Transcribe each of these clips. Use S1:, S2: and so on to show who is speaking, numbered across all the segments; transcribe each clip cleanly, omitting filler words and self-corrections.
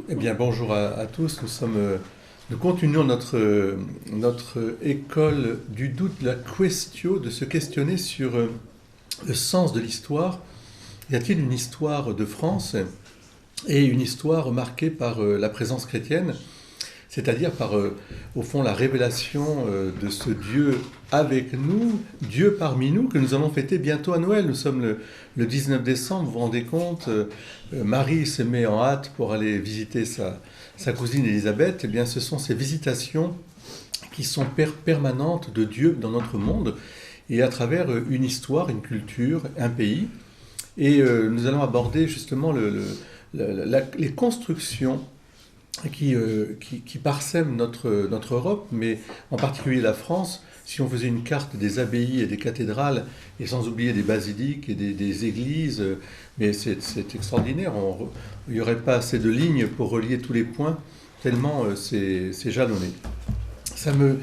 S1: Eh bien, bonjour à tous. Nous continuons notre école du doute, la questio, de se questionner sur le sens de l'histoire. Y a-t-il une histoire de France et une histoire marquée par la présence chrétienne, c'est-à-dire par, au fond, la révélation de ce Dieu avec nous, Dieu parmi nous, que nous allons fêter bientôt à Noël. Nous sommes le 19 décembre, vous vous rendez compte, Marie se met en hâte pour aller visiter sa cousine Élisabeth. Eh bien, ce sont ces visitations qui sont permanentes de Dieu dans notre monde, et à travers une histoire, une culture, un pays. Et nous allons aborder justement les constructions qui parsèment notre Europe, mais en particulier la France. Si on faisait une carte des abbayes et des cathédrales, et sans oublier des basiliques et des églises, mais c'est extraordinaire. Il n'y aurait pas assez de lignes pour relier tous les points, tellement c'est jalonné. Ça me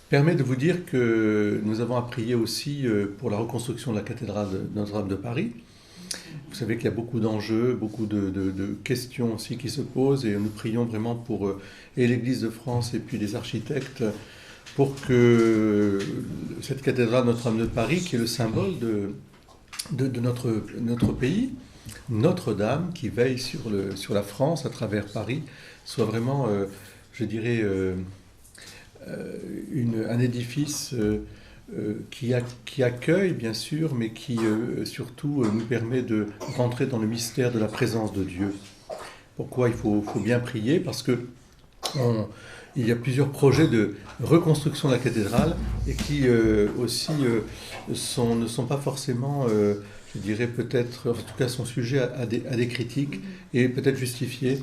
S1: permet de vous dire que nous avons à prier aussi pour la reconstruction de la cathédrale de Notre-Dame de Paris. Vous savez qu'il y a beaucoup d'enjeux, beaucoup de questions aussi qui se posent, et nous prions vraiment pour et l'Église de France et puis les architectes pour que cette cathédrale Notre-Dame de Paris, qui est le symbole de notre pays, Notre-Dame, qui veille sur la France à travers Paris, soit vraiment, je dirais, un édifice qui accueille, bien sûr, mais qui surtout nous permet de rentrer dans le mystère de la présence de Dieu. Pourquoi il faut bien prier? Parce que il y a plusieurs projets de reconstruction de la cathédrale et qui aussi ne sont pas forcément, je dirais peut-être, en tout cas sont sujets à des critiques et peut-être justifiés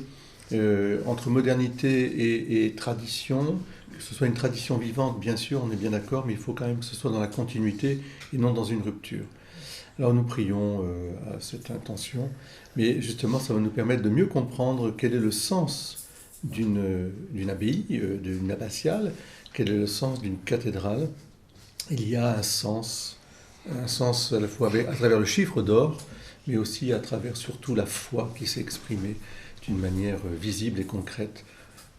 S1: entre modernité et tradition. Que ce soit une tradition vivante, bien sûr, on est bien d'accord, mais il faut quand même que ce soit dans la continuité et non dans une rupture. Alors nous prions à cette intention, mais justement ça va nous permettre de mieux comprendre quel est le sens d'une abbaye, d'une abbatiale, quel est le sens d'une cathédrale. Il y a un sens à la fois à travers le chiffre d'or, mais aussi à travers surtout la foi qui s'est exprimée d'une manière visible et concrète,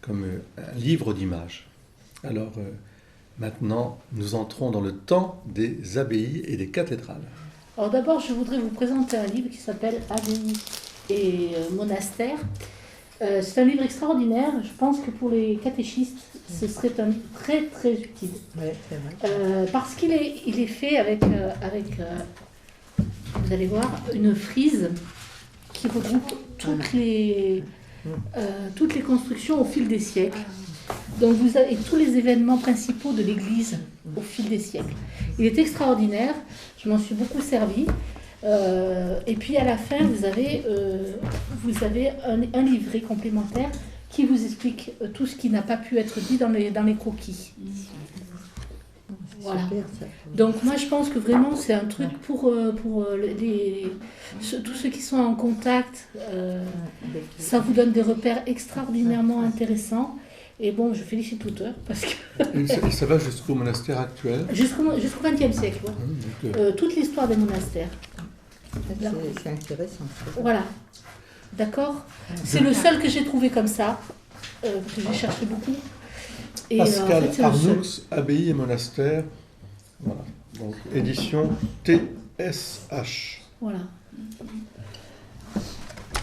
S1: comme un livre d'images. Alors maintenant, nous entrons dans le temps des abbayes et des cathédrales.
S2: Alors d'abord, je voudrais vous présenter un livre qui s'appelle Abbaye et monastère. C'est un livre extraordinaire. Je pense que pour les catéchistes, ce serait un livre très très utile.
S3: Oui, c'est vrai.
S2: Parce qu'il est fait avec vous allez voir, une frise qui regroupe toutes les constructions au fil des siècles. Donc vous avez tous les événements principaux de l'Église au fil des siècles. Il est extraordinaire, je m'en suis beaucoup servi. Et puis à la fin, vous avez un livret complémentaire qui vous explique tout ce qui n'a pas pu être dit dans les croquis. Voilà. Donc moi je pense que vraiment c'est un truc pour tous ceux qui sont en contact, ça vous donne des repères extraordinairement intéressants. Et bon, je félicite l'auteur parce que...
S1: Et ça va jusqu'au monastère actuel?
S2: Jusqu'au XXe siècle, ouais. Toute l'histoire des monastères.
S3: C'est intéressant.
S2: Voilà, d'accord. C'est le seul que j'ai trouvé comme ça, que j'ai cherché beaucoup. Et,
S1: Pascal
S2: en fait,
S1: Arnoux, abbaye et monastère, voilà. Donc édition TSH.
S2: Voilà.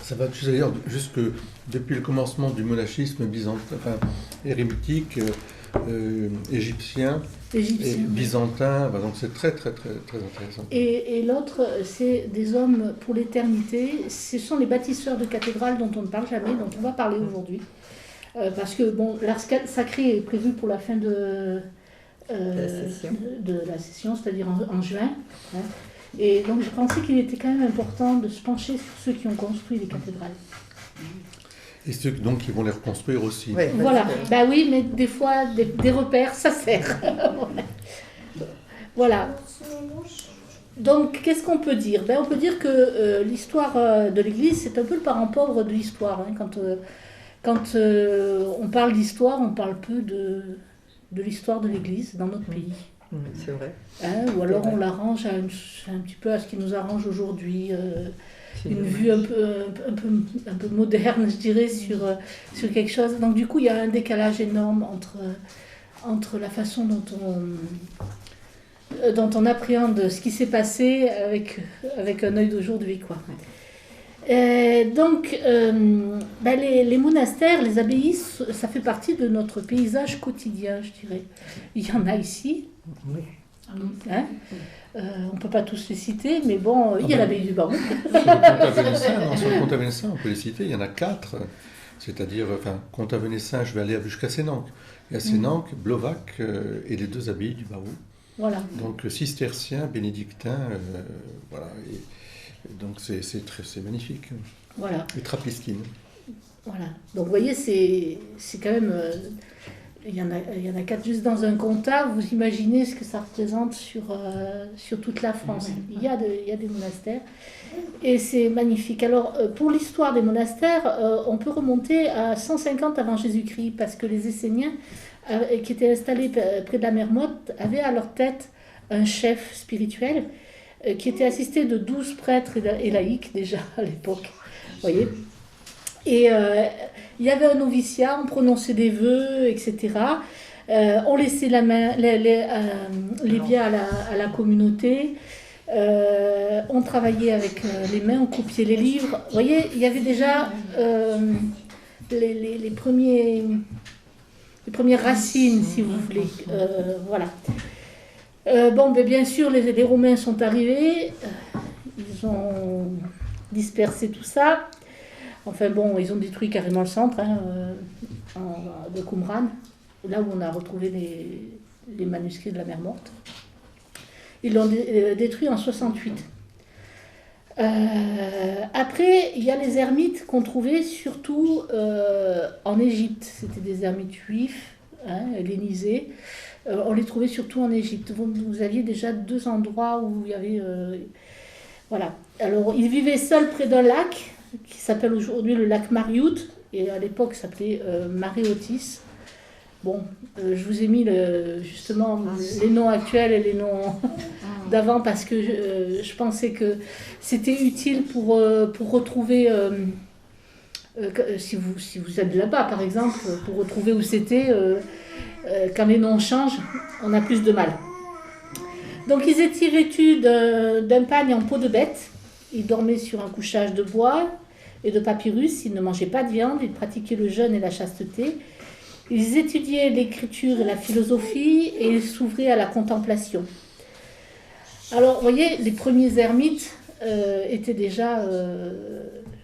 S1: Ça va d'ailleurs jusque depuis le commencement du monachisme byzantin, enfin érémitique, égyptien et byzantin. Donc c'est très très très très intéressant.
S2: Et l'autre, c'est des hommes pour l'éternité. Ce sont les bâtisseurs de cathédrales dont on ne parle jamais, dont on va parler aujourd'hui. Parce que bon, l'art sacré est prévu pour la fin de la session, c'est-à-dire en juin. Hein. Et donc je pensais qu'il était quand même important de se pencher sur ceux qui ont construit les cathédrales.
S1: Et ceux donc qui vont les reconstruire aussi.
S3: Oui,
S2: voilà, bah oui, mais des fois, des repères, ça sert. Voilà. Donc, qu'est-ce qu'on peut dire? On peut dire que l'histoire de l'Église, c'est un peu le parent pauvre de l'histoire. Hein. Quand on parle d'histoire, on parle peu de l'histoire de l'Église dans notre pays.
S3: C'est vrai.
S2: Hein, ou alors on l'arrange un petit peu à ce qui nous arrange aujourd'hui. une vue un peu moderne, je dirais, sur quelque chose. Donc du coup, il y a un décalage énorme entre la façon dont on appréhende ce qui s'est passé avec un œil d'aujourd'hui, quoi. Donc, les monastères, les abbayes, ça fait partie de notre paysage quotidien, je dirais. Il y en a ici.
S3: Oui.
S2: Hein, on ne peut pas tous les citer, mais bon, il y a l'abbaye du Barou.
S1: Sur le Comte-Avenessin, on peut les citer, il y en a 4. C'est-à-dire, Comte-Avenessin, je vais aller jusqu'à Sénanque. Il y a Sénanque, Blovac et les 2 abbayes du Barou.
S2: Voilà.
S1: Donc, cisterciens, bénédictins, voilà. Et donc, c'est magnifique.
S2: Voilà.
S1: Et trappisquines.
S2: Voilà. Donc, vous voyez, c'est quand même... il y en a 4 juste dans un comtat. Vous imaginez ce que ça représente sur toute la France. Il y a des monastères. Et c'est magnifique. Alors, pour l'histoire des monastères, on peut remonter à 150 avant Jésus-Christ, parce que les Esséniens, qui étaient installés près de la mer Morte, avaient à leur tête un chef spirituel qui était assisté de 12 prêtres et laïcs déjà à l'époque. Vous voyez ? Et il y avait un noviciat, on prononçait des vœux, etc. On laissait les biens à la communauté. On travaillait avec les mains, on copiait les livres. Vous voyez, il y avait déjà les premières racines, si vous voulez. Voilà. Bien sûr, les Romains sont arrivés. Ils ont dispersé tout ça. Enfin bon, ils ont détruit carrément le centre de Qumran, là où on a retrouvé les manuscrits de la mer Morte. Ils l'ont détruit en 68. Après, il y a les ermites qu'on trouvait surtout en Égypte. C'était des ermites juifs, hellénisés. On les trouvait surtout en Égypte. Vous aviez déjà 2 endroits où il y avait... voilà. Alors, ils vivaient seuls près d'un lac, qui s'appelle aujourd'hui le lac Mariout, et à l'époque s'appelait Maréotis. Bon, je vous ai mis justement les noms actuels et les noms d'avant parce que je pensais que c'était utile pour retrouver, si vous êtes là-bas par exemple, pour retrouver où c'était, quand les noms changent, on a plus de mal. Donc ils étaient vêtus d'un pagne en peau de bête. Ils dormaient sur un couchage de bois et de papyrus. Ils ne mangeaient pas de viande. Ils pratiquaient le jeûne et la chasteté. Ils étudiaient l'écriture et la philosophie et ils s'ouvraient à la contemplation. Alors, vous voyez, les premiers ermites étaient déjà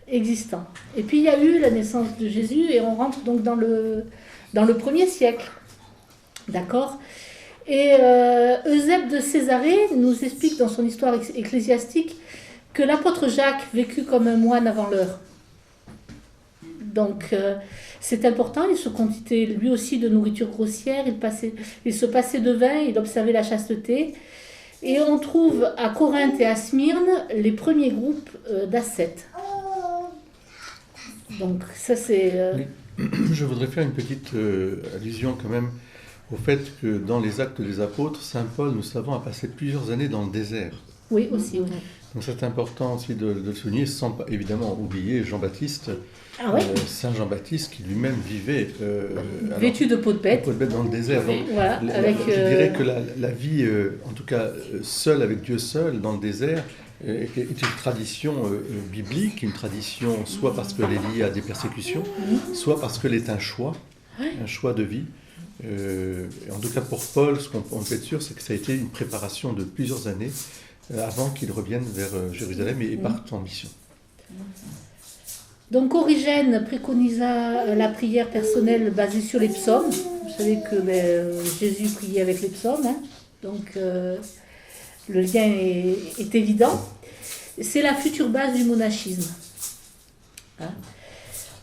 S2: existants. Et puis, il y a eu la naissance de Jésus et on rentre donc dans le 1er siècle. D'accord ? Et Eusèbe de Césarée nous explique dans son histoire ecclésiastique que l'apôtre Jacques vécut comme un moine avant l'heure. Donc, c'est important, il se contentait lui aussi de nourriture grossière, il se passait de vin, il observait la chasteté. Et on trouve à Corinthe et à Smyrne les premiers groupes d'ascètes. Donc, ça c'est...
S1: Oui. Je voudrais faire une petite allusion quand même au fait que dans les Actes des Apôtres, Saint Paul, nous savons, a passé plusieurs années dans le désert.
S2: Oui, aussi, oui.
S1: Donc c'est important aussi de le souligner, sans évidemment oublier Jean-Baptiste, Saint Jean-Baptiste qui lui-même vivait
S2: vêtu de peau de bête
S1: dans le désert. Donc,
S2: voilà,
S1: je dirais que la vie, en tout cas seule avec Dieu seul dans le désert, est une tradition biblique, une tradition soit parce qu'elle est liée à des persécutions, soit parce qu'elle est un choix de vie. En tout cas pour Paul, ce qu'on peut être sûr, c'est que ça a été une préparation de plusieurs années avant qu'il revienne vers Jérusalem et parte en mission.
S2: Donc Origène préconisa la prière personnelle basée sur les psaumes. Vous savez que Jésus priait avec les psaumes, donc le lien est évident. C'est la future base du monachisme.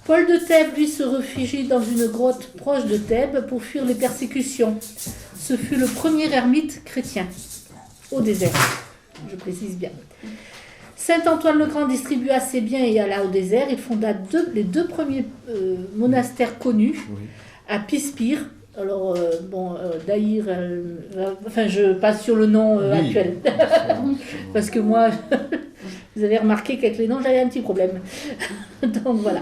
S2: Paul de Thèbes, lui, se réfugie dans une grotte proche de Thèbes pour fuir les persécutions. Ce fut le premier ermite chrétien au désert, je précise bien. Saint Antoine le Grand distribua ses biens et alla au désert. Il fonda les 2 premiers monastères connus, à Pispire. Alors, Daïr, je passe sur le nom actuel, parce que moi, Vous avez remarqué qu'avec les noms, j'avais un petit problème. Donc voilà.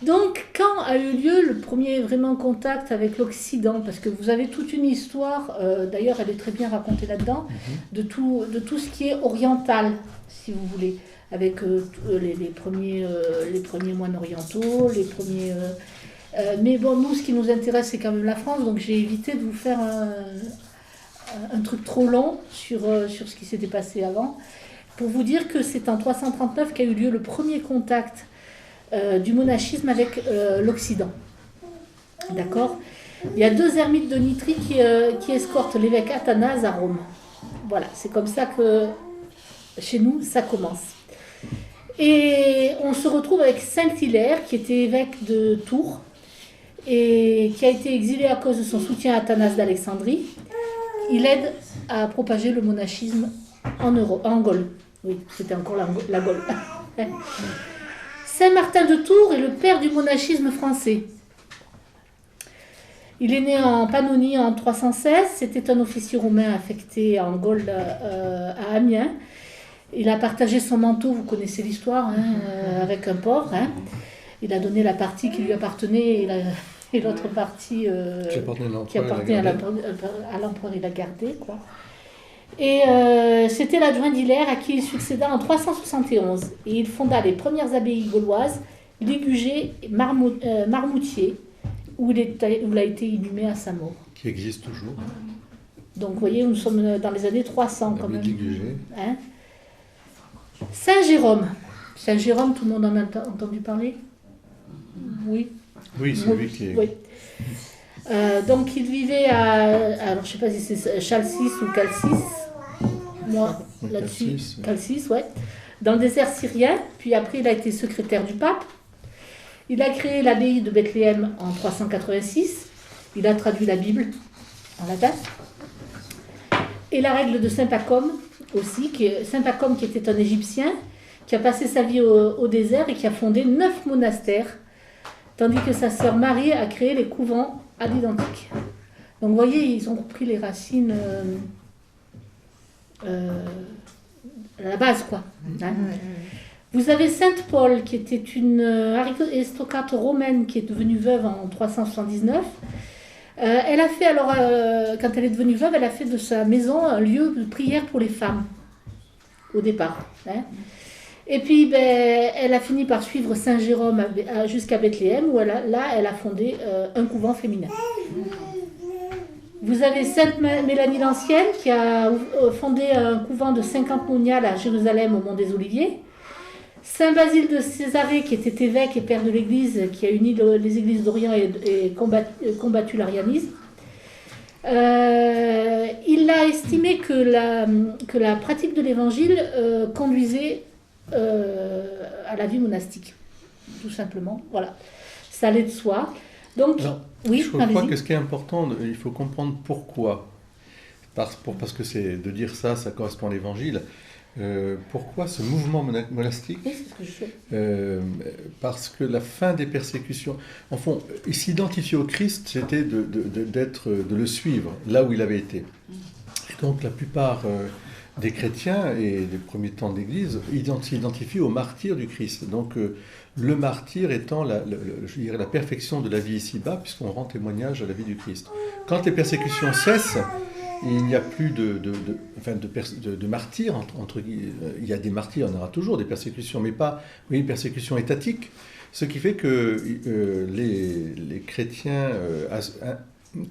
S2: Donc, quand a eu lieu le premier vraiment contact avec l'Occident? Parce que vous avez toute une histoire, d'ailleurs elle est très bien racontée là-dedans, de tout ce qui est oriental, si vous voulez, avec les premiers moines orientaux, les premiers... mais bon, nous, ce qui nous intéresse, c'est quand même la France, donc j'ai évité de vous faire un truc trop long sur ce qui s'était passé avant, pour vous dire que c'est en 339 qu'a eu lieu le premier contact du monachisme avec l'Occident. D'accord? Il y a 2 ermites de Nitrie qui escortent l'évêque Athanase à Rome. Voilà, c'est comme ça que chez nous, ça commence. Et on se retrouve avec Saint-Hilaire, qui était évêque de Tours, et qui a été exilé à cause de son soutien à Athanase d'Alexandrie. Il aide à propager le monachisme en Gaule. Oui, c'était encore la Gaule. Saint Martin de Tours est le père du monachisme français. Il est né en Pannonie en 316. C'était un officier romain affecté en Gaule à Amiens. Il a partagé son manteau, vous connaissez l'histoire, avec un pauvre. Il a donné la partie qui lui appartenait et l'autre partie qui appartenait à l'empereur, il l'a gardée, quoi. Et c'était l'adjoint d'Hilaire à qui il succéda en 371. Et il fonda les premières abbayes gauloises, Ligugé et Marmoutier, où il a été inhumé à sa mort.
S1: Qui existe toujours.
S2: Donc vous voyez, nous sommes dans les années 300 quand même.
S1: Ligugé.
S2: Saint-Jérôme. Saint-Jérôme, tout le monde en a entendu parler? Oui.
S1: Oui, c'est lui qui est...
S2: Oui. Donc il vivait alors je sais pas si c'est Chalcis ou Calcis, moi là-dessus, Calcis, ouais, dans le désert syrien, puis après il a été secrétaire du pape. Il a créé l'abbaye de Bethléem en 386, il a traduit la Bible en latin, et la règle de Saint Pacôme aussi, Saint Pacôme qui était un Égyptien, qui a passé sa vie au désert et qui a fondé 9 monastères, tandis que sa sœur Marie a créé les couvents à l'identique. Donc vous voyez, ils ont repris les racines à la base, quoi. Vous avez Sainte Paule, qui était une aristocrate romaine qui est devenue veuve en 379. Elle a fait, alors, quand elle est devenue veuve, elle a fait de sa maison un lieu de prière pour les femmes, au départ. Et puis, elle a fini par suivre Saint Jérôme jusqu'à Bethléem, où elle a fondé un couvent féminin. Vous avez Sainte Mélanie l'Ancienne, qui a fondé un couvent de 50 moniales à Jérusalem, au Mont des Oliviers. Saint Basile de Césarée, qui était évêque et père de l'Église, qui a uni les églises d'Orient et combattu l'arianisme. Il a estimé que la pratique de l'Évangile conduisait à la vie monastique, tout simplement. Voilà, ça allait de soi. Donc,
S1: alors,
S2: oui,
S1: je crois que ce qui est important, il faut comprendre pourquoi. Parce que c'est de dire ça correspond à l'Évangile. Pourquoi ce mouvement monastique?
S2: Oui, c'est ce que je fais.
S1: Parce que la fin des persécutions, en fond, s'identifier au Christ, c'était de le suivre là où il avait été. Et donc la plupart des chrétiens et des premiers temps de l'Église s'identifient au martyr du Christ. Donc le martyr étant je dirais la perfection de la vie ici-bas, puisqu'on rend témoignage à la vie du Christ. Quand les persécutions cessent, il n'y a plus de martyrs, il y a des martyrs, il y en aura toujours des persécutions, mais pas une persécution étatique. Ce qui fait que les chrétiens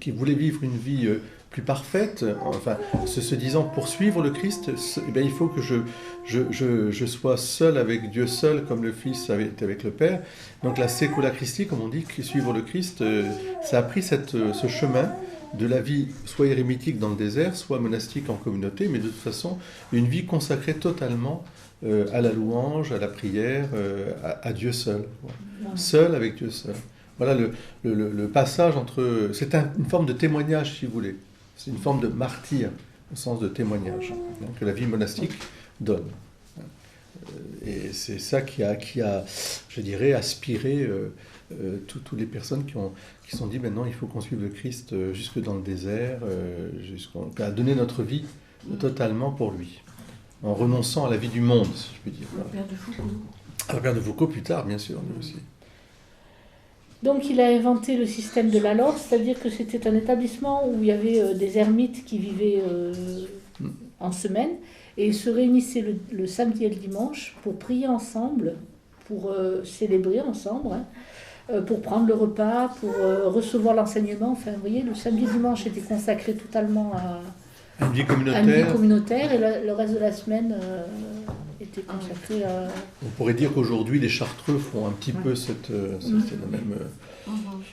S1: qui voulaient vivre une vie plus parfaite, se disant poursuivre le Christ, il faut que je sois seul avec Dieu seul, comme le Fils était avec le Père. Donc la secula Christi, comme on dit, suivre le Christ, ça a pris ce chemin de la vie soit érémitique dans le désert, soit monastique en communauté, mais de toute façon, une vie consacrée totalement à la louange, à la prière, à Dieu seul. Voilà. Seul avec Dieu seul. Voilà le passage entre... C'est une forme de témoignage, si vous voulez. C'est une forme de martyr, au sens de témoignage, que la vie monastique donne. Et c'est ça qui a je dirais, aspiré toutes les personnes qui se sont dit maintenant il faut qu'on suive le Christ jusque dans le désert, à donner notre vie totalement pour lui. en renonçant à la vie du monde, si je puis dire.
S4: Le père de Foucault.
S1: Le père de Foucault plus tard, bien sûr, lui aussi.
S2: Donc il a inventé le système de la loge, c'est-à-dire que c'était un établissement où il y avait des ermites qui vivaient en semaine, et ils se réunissaient le samedi et le dimanche pour prier ensemble, pour célébrer ensemble, pour prendre le repas, pour recevoir l'enseignement. Enfin, vous voyez, le samedi et le dimanche était consacré totalement à
S1: une vie
S2: à une vie communautaire, et le reste de la semaine était consacré à...
S1: On pourrait dire qu'aujourd'hui, les Chartreux font un petit peu c'est la même...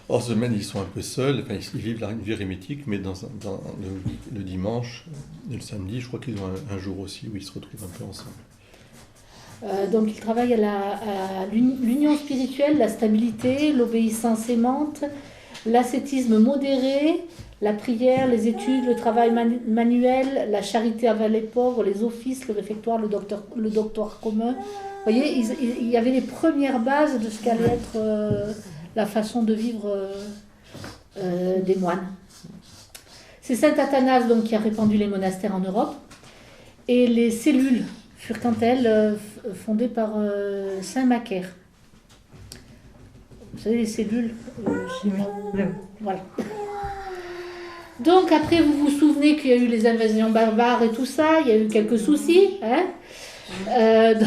S1: Hors semaine, ils sont un peu seuls, enfin, ils vivent une vie hérémitique, mais dans le dimanche et le samedi, je crois qu'ils ont un jour aussi où ils se retrouvent un peu ensemble.
S2: Donc ils travaillent à l'union spirituelle, la stabilité, l'obéissance aimante, l'ascétisme modéré, la prière, les études, le travail manuel, la charité envers les pauvres, les offices, le réfectoire, le doctoire commun. Vous voyez, il y avait les premières bases de ce qu'allait être la façon de vivre des moines. C'est saint Athanase donc, qui a répandu les monastères en Europe, et les cellules furent quant à elles fondées par saint Macaire. Vous savez, les cellules, voilà. Donc après, vous vous souvenez qu'il y a eu les invasions barbares et tout ça, il y a eu quelques soucis, hein,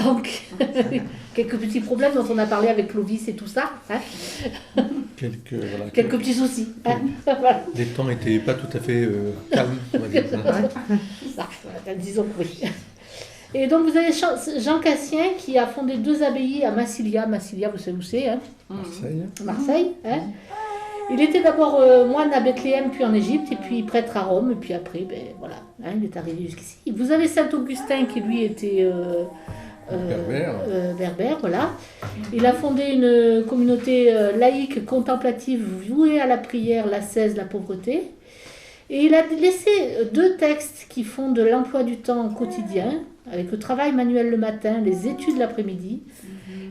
S2: donc quelques petits problèmes dont on a parlé avec Clovis et tout ça, hein. Quelques petits soucis, hein. Voilà.
S1: Les temps n'étaient pas tout à fait calmes, on va dire.
S2: Disons que oui. Et donc vous avez Jean Cassien qui a fondé 2 abbayes à Massilia. Massilia, vous savez où c'est, hein? Marseille, hein. Il était d'abord moine à Bethléem, puis en Égypte, et puis prêtre à Rome, et puis après, voilà, hein, il est arrivé jusqu'ici. Vous avez Saint-Augustin qui, lui, était berbère, voilà. Il a fondé une communauté laïque, contemplative, vouée à la prière, l'ascèse, la pauvreté. Et il a laissé 2 textes qui font de l'emploi du temps quotidien, avec le travail manuel le matin, les études l'après-midi.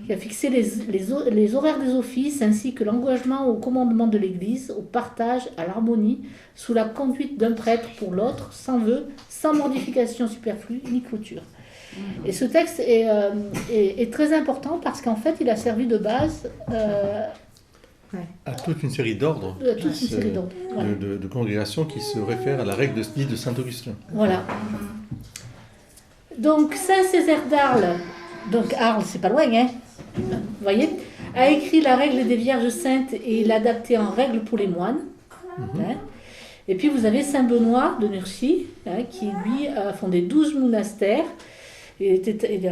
S2: Il a fixé les horaires des offices ainsi que l'engagement au commandement de l'Église, au partage, à l'harmonie, sous la conduite d'un prêtre pour l'autre, sans vœux, sans modification superflue ni clôture. Et ce texte est très important parce qu'en fait, il a servi de base
S1: à toute une série d'ordres,
S2: voilà.
S1: de congrégations qui se réfèrent à la règle de Saint-Augustin.
S2: Voilà. Donc, Saint-Césaire d'Arles, donc Arles, c'est pas loin, hein, vous voyez, a écrit la règle des Vierges Saintes et il l'a adaptée en règle pour les moines. Hein. Et puis vous avez Saint Benoît de Nursie, hein, qui lui a fondé 12 monastères. Il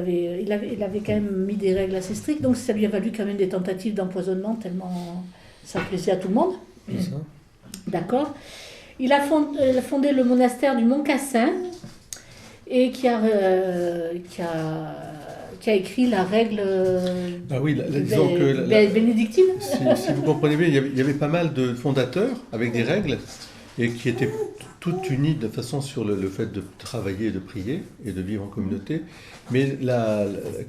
S2: avait quand même mis des règles assez strictes, donc ça lui a valu quand même des tentatives d'empoisonnement, tellement ça plaisait à tout le monde. D'accord. Il a fondé le monastère du Mont-Cassin et qui a écrit la règle bénédictine.
S1: Si vous comprenez bien, il y avait pas mal de fondateurs avec des règles et qui étaient toutes unies de façon sur le fait de travailler, de prier et de vivre en communauté. Mais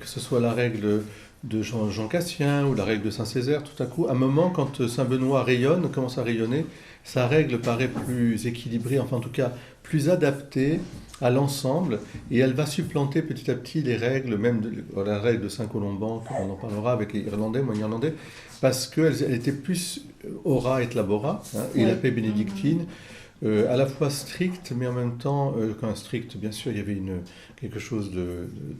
S1: que ce soit la règle de Jean Cassien ou la règle de Saint-Césaire, tout à coup, à un moment, quand Saint-Benoît commence à rayonner, sa règle paraît plus équilibrée, enfin en tout cas plus adaptée à l'ensemble, et elle va supplanter petit à petit les règles, même la règle de Saint-Colomban, on en parlera avec les Irlandais, moi irlandais, parce qu'elle était plus ora et labora, hein, et la paix bénédictine, à la fois stricte, mais en même temps, quand stricte, bien sûr, il y avait quelque chose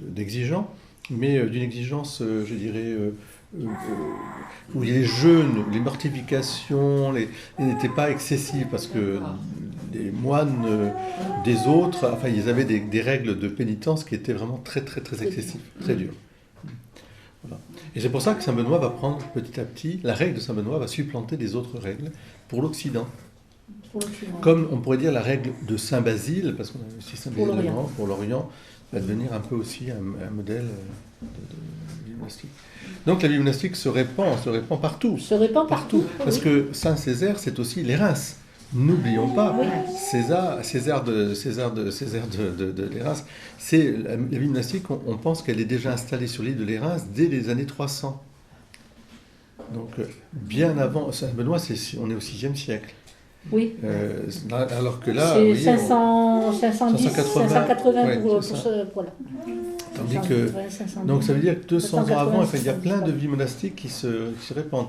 S1: d'exigeant, mais d'une exigence, je dirais, où les jeûnes, les mortifications, n'étaient pas excessives, parce que les moines des autres, enfin, ils avaient des règles de pénitence qui étaient vraiment très, très, très excessives, très dures. Voilà. Et c'est pour ça que Saint Benoît va prendre petit à petit, la règle de Saint Benoît va supplanter des autres règles pour l'Occident. Comme on pourrait dire la règle de Saint Basile, parce qu'on a aussi Saint Basile pour l'Orient, va devenir un peu aussi un modèle de vie monastique. Donc la vie monastique se répand partout. Partout. Parce que Saint-Césaire, c'est aussi les Reims. N'oublions pas, Césaire de Lérins, c'est la vie monastique, on pense qu'elle est déjà installée sur l'île de Lérins dès les années 300. Donc bien avant, Saint-Benoît, on est au VIe siècle.
S2: Oui.
S1: Alors que là,
S2: c'est
S1: oui,
S2: 510, 580
S1: ouais,
S2: pour
S1: c'est ça.
S2: ce... Voilà.
S1: Tandis que,
S2: 510,
S1: donc ça veut dire que 200 ans avant,
S2: 580,
S1: il y a plein de vies monastiques qui se répandent.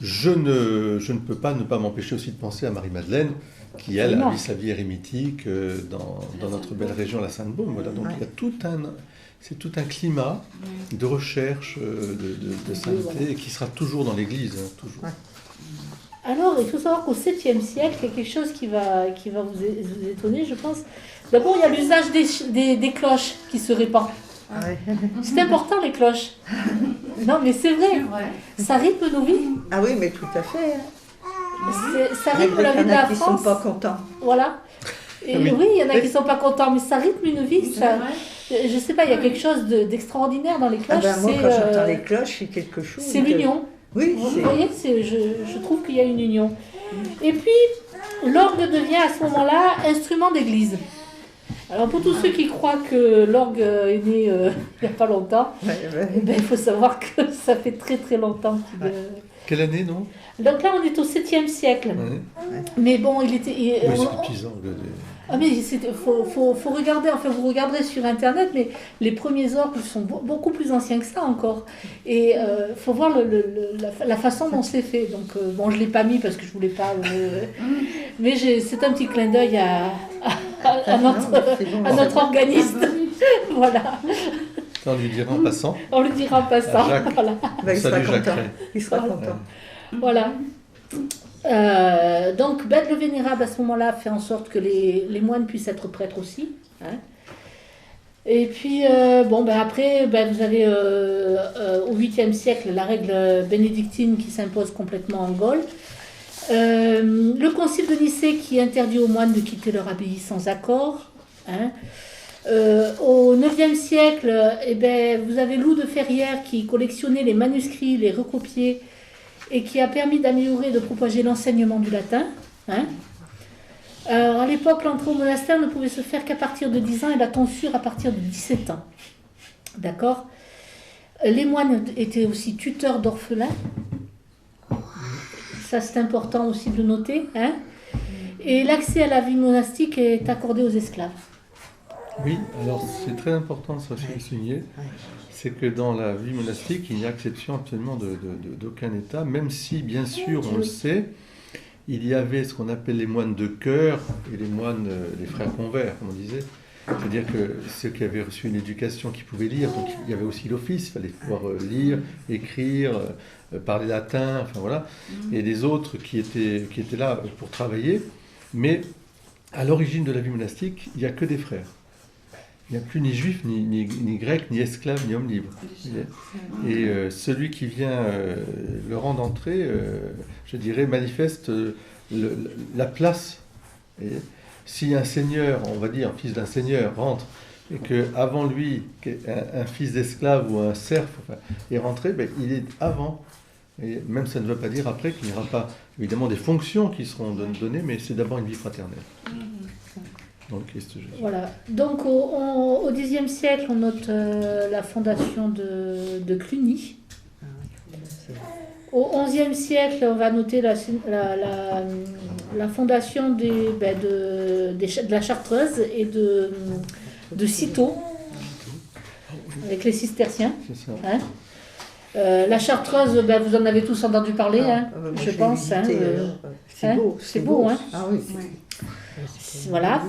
S1: Je ne peux pas ne pas m'empêcher aussi de penser à Marie-Madeleine, qui elle a vu sa vie érémitique dans notre belle région, la Sainte-Baume. Voilà. Donc il y a c'est tout un climat de recherche de sainteté et qui sera toujours dans l'Église. Hein, toujours.
S2: Alors, il faut savoir qu'au 7e siècle, il y a quelque chose qui va vous étonner, je pense. D'abord, il y a l'usage des cloches qui se répand. C'est important, les cloches. Non, mais c'est vrai. Ça rythme nos vies.
S3: Ah oui, mais tout à fait.
S2: Ça rythme la vie de la France.
S3: Il y en a qui ne sont pas contents.
S2: Voilà. Et oui, il y en a qui ne sont pas contents, mais ça rythme une vie. Ça, je ne sais pas, il y a quelque chose d'extraordinaire dans les cloches.
S3: Moi, quand j'entends les cloches, c'est quelque chose.
S2: C'est l'union.
S3: Oui,
S2: vous voyez, je trouve qu'il y a une union. Et puis, l'orgue devient à ce moment-là instrument d'église. Alors pour tous ceux qui croient que l'orgue est né il n'y a pas longtemps, il faut savoir que ça fait très très longtemps.
S1: Quelle année, non?
S2: Donc là, on est au 7e siècle. Mais bon, il était...
S1: Oui, c'est des petits orgues.
S2: Ah mais faut regarder, enfin vous regarderez sur internet, mais les premiers orgues sont beaucoup plus anciens que ça encore. Et faut voir la façon dont c'est fait. Donc bon, je l'ai pas mis parce que je voulais pas. Mais c'est un petit clin d'œil à notre organiste. Voilà.
S1: On lui dira en passant.
S2: On lui dira en passant. Voilà.
S1: Salut Jacques.
S3: Il sera content.
S2: Voilà. Donc Bède le Vénérable à ce moment-là fait en sorte que les moines puissent être prêtres aussi. Hein. Et puis après vous avez au 8e siècle la règle bénédictine qui s'impose complètement en Gaule. Le concile de Nicée qui interdit aux moines de quitter leur abbaye sans accord. Hein. Au 9e siècle, vous avez Loup de Ferrières qui collectionnait les manuscrits, les recopiait et qui a permis d'améliorer et de propager l'enseignement du latin. Hein. Alors, à l'époque, l'entrée au monastère ne pouvait se faire qu'à partir de 10 ans et la tonsure à partir de 17 ans. D'accord ? Les moines étaient aussi tuteurs d'orphelins. Ça, c'est important aussi de le noter. Hein. Et l'accès à la vie monastique est accordé aux esclaves.
S1: Oui, alors c'est très important ça aussi de souligner, c'est que dans la vie monastique, il n'y a exception absolument d'aucun état, même si, bien sûr, on le sait, il y avait ce qu'on appelle les moines de cœur et les moines, les frères convers, comme on disait. C'est-à-dire que ceux qui avaient reçu une éducation qui pouvaient lire, donc il y avait aussi l'office, il fallait pouvoir lire, écrire, parler latin, enfin voilà, et des autres qui étaient là pour travailler, mais à l'origine de la vie monastique, il n'y a que des frères. Il n'y a plus ni juif, ni grec, ni esclave, ni homme libre. Et celui qui vient le rang d'entrée, je dirais, manifeste la place. Et si un seigneur, on va dire, un fils d'un seigneur rentre, et qu'avant lui, un fils d'esclave ou un serf est rentré, il est avant. Et même ça ne veut pas dire après qu'il n'y aura pas, évidemment, des fonctions qui seront données, mais c'est d'abord une vie fraternelle. Voilà. Donc au Xe siècle, on note la fondation de Cluny. Au XIe siècle, on va noter la fondation de la Chartreuse et de Cîteaux, avec les cisterciens. C'est ça. Hein. La Chartreuse, vous en avez tous entendu parler, je pense. C'est beau. Hein. Ah oui. Voilà.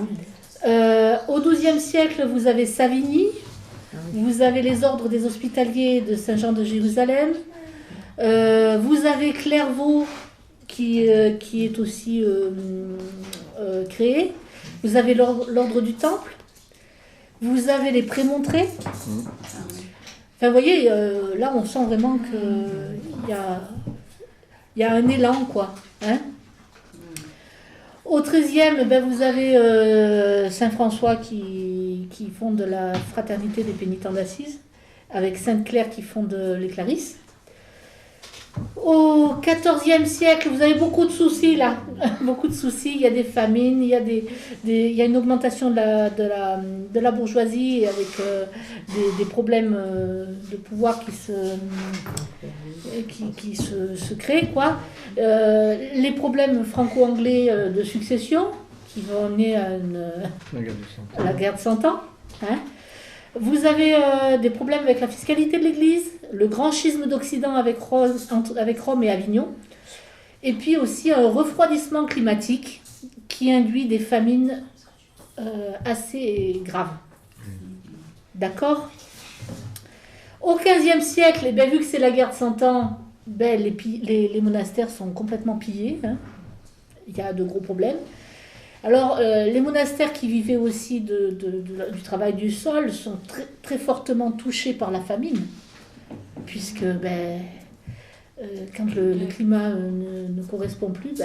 S1: Au XIIe siècle, vous avez Savigny, vous avez les ordres des hospitaliers de Saint-Jean de Jérusalem, vous avez Clairvaux qui est aussi créé, vous avez l'ordre du Temple, vous avez les prémontrés. Enfin, vous voyez, là, on sent vraiment qu'il y a un élan, quoi. Hein. Au XIIIe, vous avez Saint-François qui fonde la Fraternité des pénitents d'Assise, avec Sainte-Claire qui fonde les Clarisses.
S2: Au XIVe siècle, vous avez beaucoup de soucis là, beaucoup de soucis. Il y a des famines, il y a une augmentation de la bourgeoisie avec des problèmes de pouvoir qui se créent, quoi. Les problèmes franco-anglais de succession qui vont mener à la guerre de 100 ans. Hein. Vous avez des problèmes avec la fiscalité de l'Église, le grand schisme d'Occident avec Rome et Avignon, et puis aussi un refroidissement climatique qui induit des famines assez graves. D'accord ? Au XVe siècle, eh bien, vu que c'est la guerre de 100 ans, ben, les monastères sont complètement pillés. Hein. Il y a de gros problèmes. Alors, les monastères qui vivaient aussi du travail du sol sont très, très fortement touchés par la famine, puisque quand le climat ne correspond plus,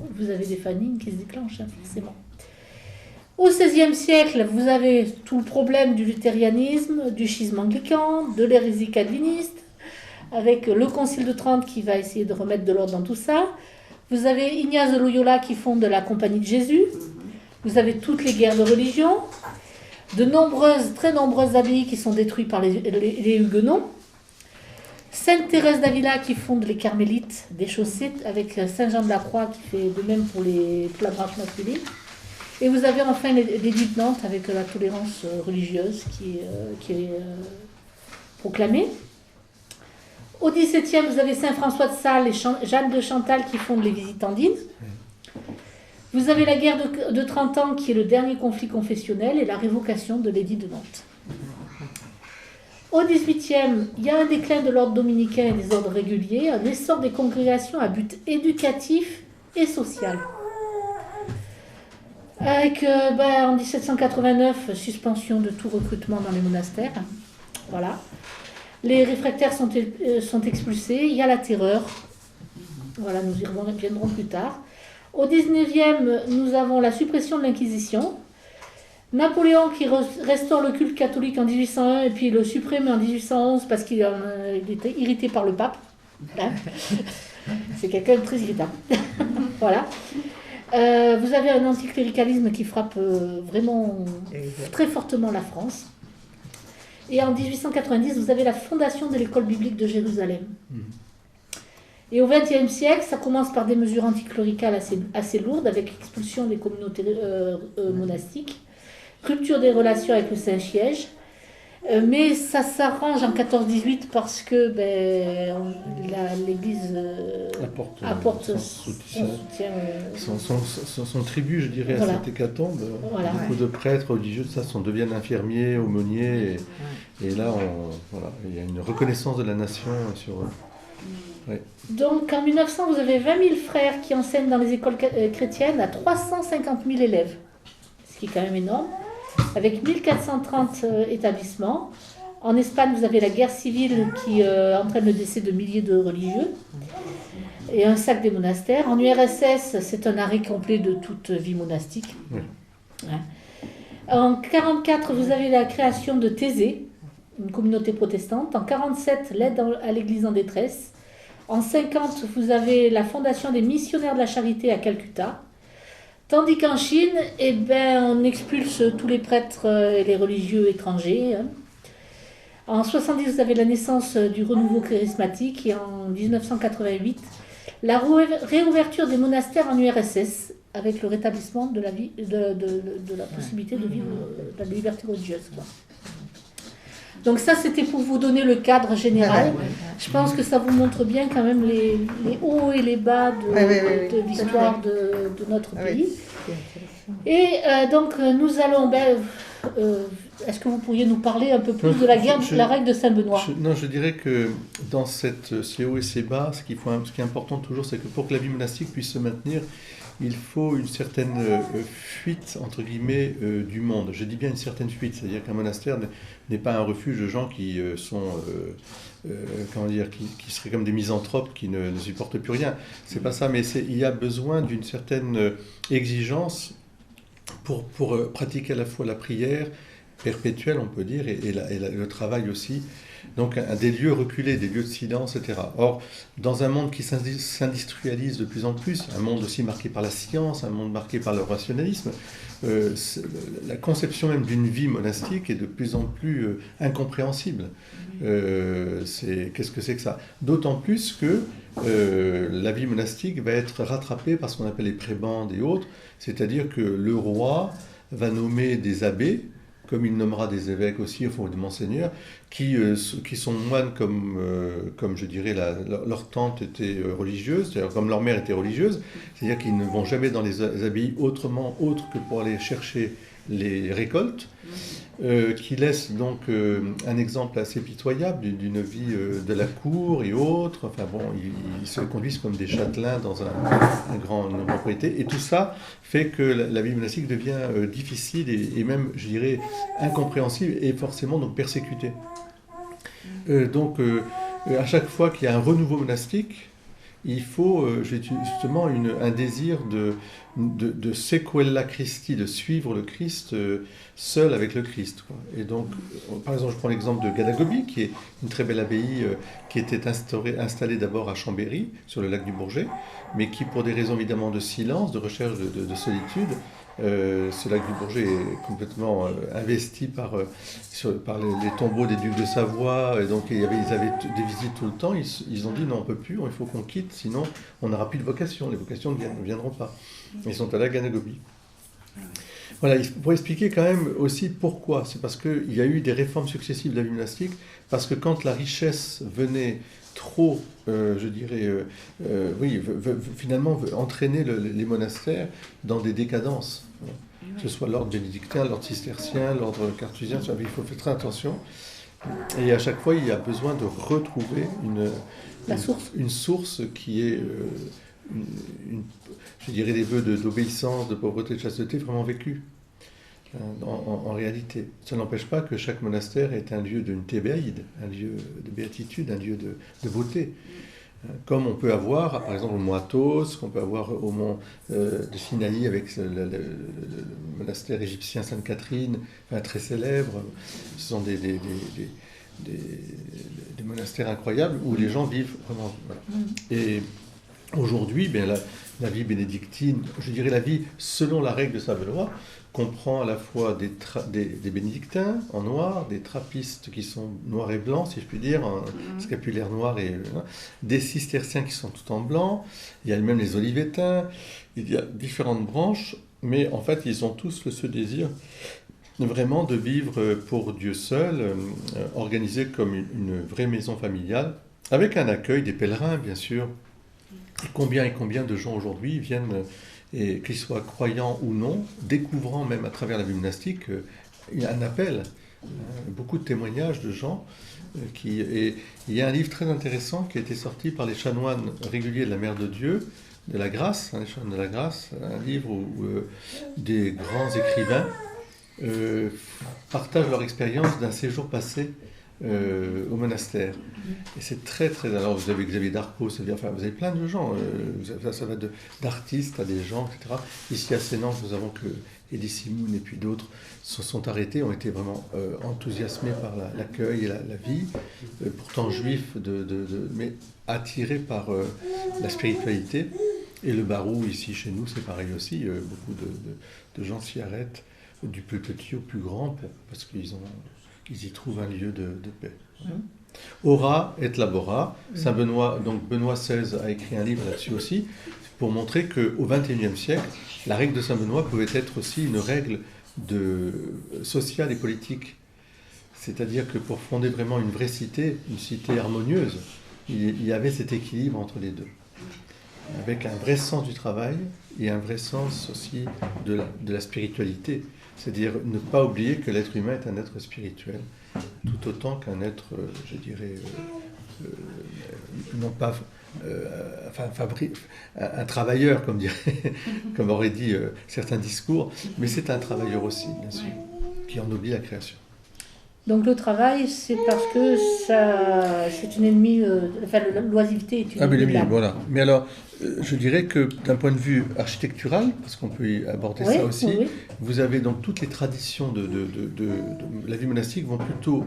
S2: vous avez des famines qui se déclenchent, hein, forcément. Au XVIe siècle, vous avez tout le problème du luthérianisme, du schisme anglican, de l'hérésie calviniste, avec le Concile de Trente qui va essayer de remettre de l'ordre dans tout ça. Vous avez Ignace de Loyola qui fonde la Compagnie de Jésus. Vous avez toutes les guerres de religion. Très nombreuses abbayes qui sont détruites par les Huguenots. Sainte Thérèse d'Avila qui fonde les Carmélites des Chaussées avec Saint Jean de la Croix qui fait de même pour la branche masculine. Et vous avez enfin l'édit de Nantes avec la tolérance religieuse qui est proclamée. Au XVIIe, vous avez Saint François de Sales et Jeanne de Chantal qui fondent les Visitandines. Vous avez la guerre de 30 ans qui est le dernier conflit confessionnel et la révocation de l'édit de Nantes. Au XVIIIe, il y a un déclin de l'ordre dominicain et des ordres réguliers, un essor des congrégations à but éducatif et social. Avec, en 1789, suspension de tout recrutement dans les monastères. Voilà. Les réfractaires sont expulsés, il y a la terreur. Voilà, nous y reviendrons plus tard. Au XIXe, nous avons la suppression de l'Inquisition. Napoléon qui restaure le culte catholique en 1801 et puis le supprime en 1811 parce qu'il était irrité par le pape. Hein. C'est quelqu'un de très irritant. Voilà. Vous avez un anticléricalisme qui frappe vraiment très fortement la France. Et en 1890, vous avez la fondation de l'école biblique de Jérusalem. Et au XXe siècle, ça commence par des mesures anticléricales assez lourdes, avec l'expulsion des communautés monastiques, rupture des relations avec le Saint-Siège. Mais ça s'arrange en 14-18 parce que l'Église apporte son soutien.
S1: Son tribut, je dirais,
S2: voilà.
S1: À cette hécatombe.
S2: Voilà.
S1: Beaucoup de prêtres religieux, deviennent infirmiers, aumôniers. Et là, il y a une reconnaissance de la nation sur eux. Ouais.
S2: Donc en 1900, vous avez 20 000 frères qui enseignent dans les écoles chrétiennes à 350 000 élèves, ce qui est quand même énorme, avec 1430 établissements. En Espagne, vous avez la guerre civile qui entraîne le décès de milliers de religieux et un sac des monastères. En URSS, c'est un arrêt complet de toute vie monastique.
S1: Oui.
S2: Ouais. En 1944, vous avez la création de Thésée, une communauté protestante. En 1947, l'aide à l'Église en détresse. En 1950, vous avez la fondation des missionnaires de la charité à Calcutta. Tandis qu'en Chine, on expulse tous les prêtres et les religieux étrangers. En 1970, vous avez la naissance du renouveau charismatique et en 1988, la réouverture des monastères en URSS avec le rétablissement de la possibilité de vivre la liberté religieuse. Quoi. Donc ça, c'était pour vous donner le cadre général. Je pense que ça vous montre bien quand même les hauts et les bas de l'histoire de notre pays. Et donc, nous allons... est-ce que vous pourriez nous parler un peu plus de la guerre, la règle de Saint-Benoît ?
S1: Je dirais que dans ces hauts et ces bas, ce qui est important toujours, c'est que pour que la vie monastique puisse se maintenir, il faut une certaine fuite, entre guillemets, du monde. Je dis bien une certaine fuite, c'est-à-dire qu'un monastère n'est pas un refuge de gens qui sont, qui seraient comme des misanthropes, qui ne supportent plus rien. C'est pas ça, mais il y a besoin d'une certaine exigence pour pratiquer à la fois la prière perpétuelle, on peut dire, le travail aussi. Donc des lieux reculés, des lieux de silence, etc. Or, dans un monde qui s'industrialise de plus en plus, un monde aussi marqué par la science, un monde marqué par le rationalisme, la conception même d'une vie monastique est de plus en plus incompréhensible. Qu'est-ce que c'est que ça? D'autant plus que la vie monastique va être rattrapée par ce qu'on appelle les prébendes et autres, c'est-à-dire que le roi va nommer des abbés, comme il nommera des évêques aussi, enfin des monseigneurs, qui sont moines comme je dirais, leur tante était religieuse, c'est-à-dire comme leur mère était religieuse, c'est-à-dire qu'ils ne vont jamais dans les abbayes autre que pour aller chercher les récoltes, qui laissent donc un exemple assez pitoyable d'une vie de la cour et autres. Enfin bon, ils se conduisent comme des châtelains dans une grande propriété. Et tout ça fait que la vie monastique devient difficile et même, je dirais, incompréhensible et forcément donc persécutée. Donc, à chaque fois qu'il y a un renouveau monastique, il faut justement un désir de sequela Christi, de suivre le Christ seul avec le Christ, quoi. Et donc, par exemple, je prends l'exemple de Gadagobi, qui est une très belle abbaye qui était installée d'abord à Chambéry, sur le lac du Bourget, mais qui, pour des raisons évidemment de silence, de recherche de solitude, ce lac du Bourget est complètement investi par les tombeaux des ducs de Savoie, et donc ils avaient des visites tout le temps. Ils ont dit non, on ne peut plus, il faut qu'on quitte, sinon on n'aura plus de vocation, les vocations ne viendront pas. Ils sont allés à Gadagobi. Voilà, pour expliquer quand même aussi pourquoi, c'est parce qu'il y a eu des réformes successives de la vie monastique, parce que quand la richesse venait trop, je dirais, finalement entraîner les monastères dans des décadences, que ce soit l'ordre bénédictin, l'ordre cistercien, l'ordre cartésien, il faut faire très attention. Et à chaque fois, il y a besoin de retrouver une source qui est, je dirais, des vœux d'obéissance, de pauvreté, de chasteté vraiment vécus. En réalité, ça n'empêche pas que chaque monastère est un lieu d'une thébaïde, un lieu de béatitude, un lieu de beauté. Comme on peut avoir, par exemple, au mont Athos, qu'on peut avoir au mont de Sinaï avec le monastère égyptien Sainte-Catherine, très célèbre. Ce sont des monastères incroyables où les gens vivent vraiment. Voilà. Et aujourd'hui, la vie bénédictine, je dirais la vie selon la règle de Saint-Benoît, comprend à la fois des bénédictins en noir, des trappistes qui sont noirs et blancs, si je puis dire, scapulaire noir, des cisterciens qui sont tout en blanc, il y a même les olivétains, il y a différentes branches, mais en fait ils ont tous ce désir vraiment de vivre pour Dieu seul, organisé comme une vraie maison familiale, avec un accueil des pèlerins bien sûr. Et combien de gens aujourd'hui viennent, et qu'ils soient croyants ou non, découvrant même à travers la vie monastique un appel, beaucoup de témoignages de gens. Et il y a un livre très intéressant qui a été sorti par les chanoines réguliers de la Mère de Dieu, de la Grâce, les chanoines de la Grâce, un livre où des grands écrivains partagent leur expérience d'un séjour passé au monastère. Et c'est très très... Alors vous avez Xavier Darcos, vous avez plein de gens, ça va d'artistes à des gens, etc. Ici à Sénan, nous avons que Elie Simoun et puis d'autres se sont arrêtés, ont été vraiment enthousiasmés par l'accueil et la vie, pourtant juifs, mais attirés par la spiritualité. Et le Barou, ici chez nous, c'est pareil aussi, beaucoup de gens s'y arrêtent, du plus petit au plus grand, parce qu'ils y trouvent un lieu de paix. Ora et labora. Saint Benoît, donc Benoît XVI a écrit un livre là-dessus aussi, pour montrer qu'au XXIe siècle, la règle de Saint Benoît pouvait être aussi une règle sociale et politique. C'est-à-dire que pour fonder vraiment une vraie cité, une cité harmonieuse, il y avait cet équilibre entre les deux, avec un vrai sens du travail et un vrai sens aussi de la spiritualité. C'est-à-dire ne pas oublier que l'être humain est un être spirituel, tout autant qu'un être, je dirais, non pas un travailleur, comme auraient dit certains discours, mais c'est un travailleur aussi, bien sûr, qui en oublie la création.
S2: Donc le travail, c'est parce que c'est une ennemie, l'oisiveté est une ennemie de l'âme.
S1: Voilà. Mais alors, je dirais que d'un point de vue architectural, parce qu'on peut y aborder
S2: Oui,
S1: ça aussi,
S2: oui, oui.
S1: vous avez donc toutes les traditions de la vie monastique vont plutôt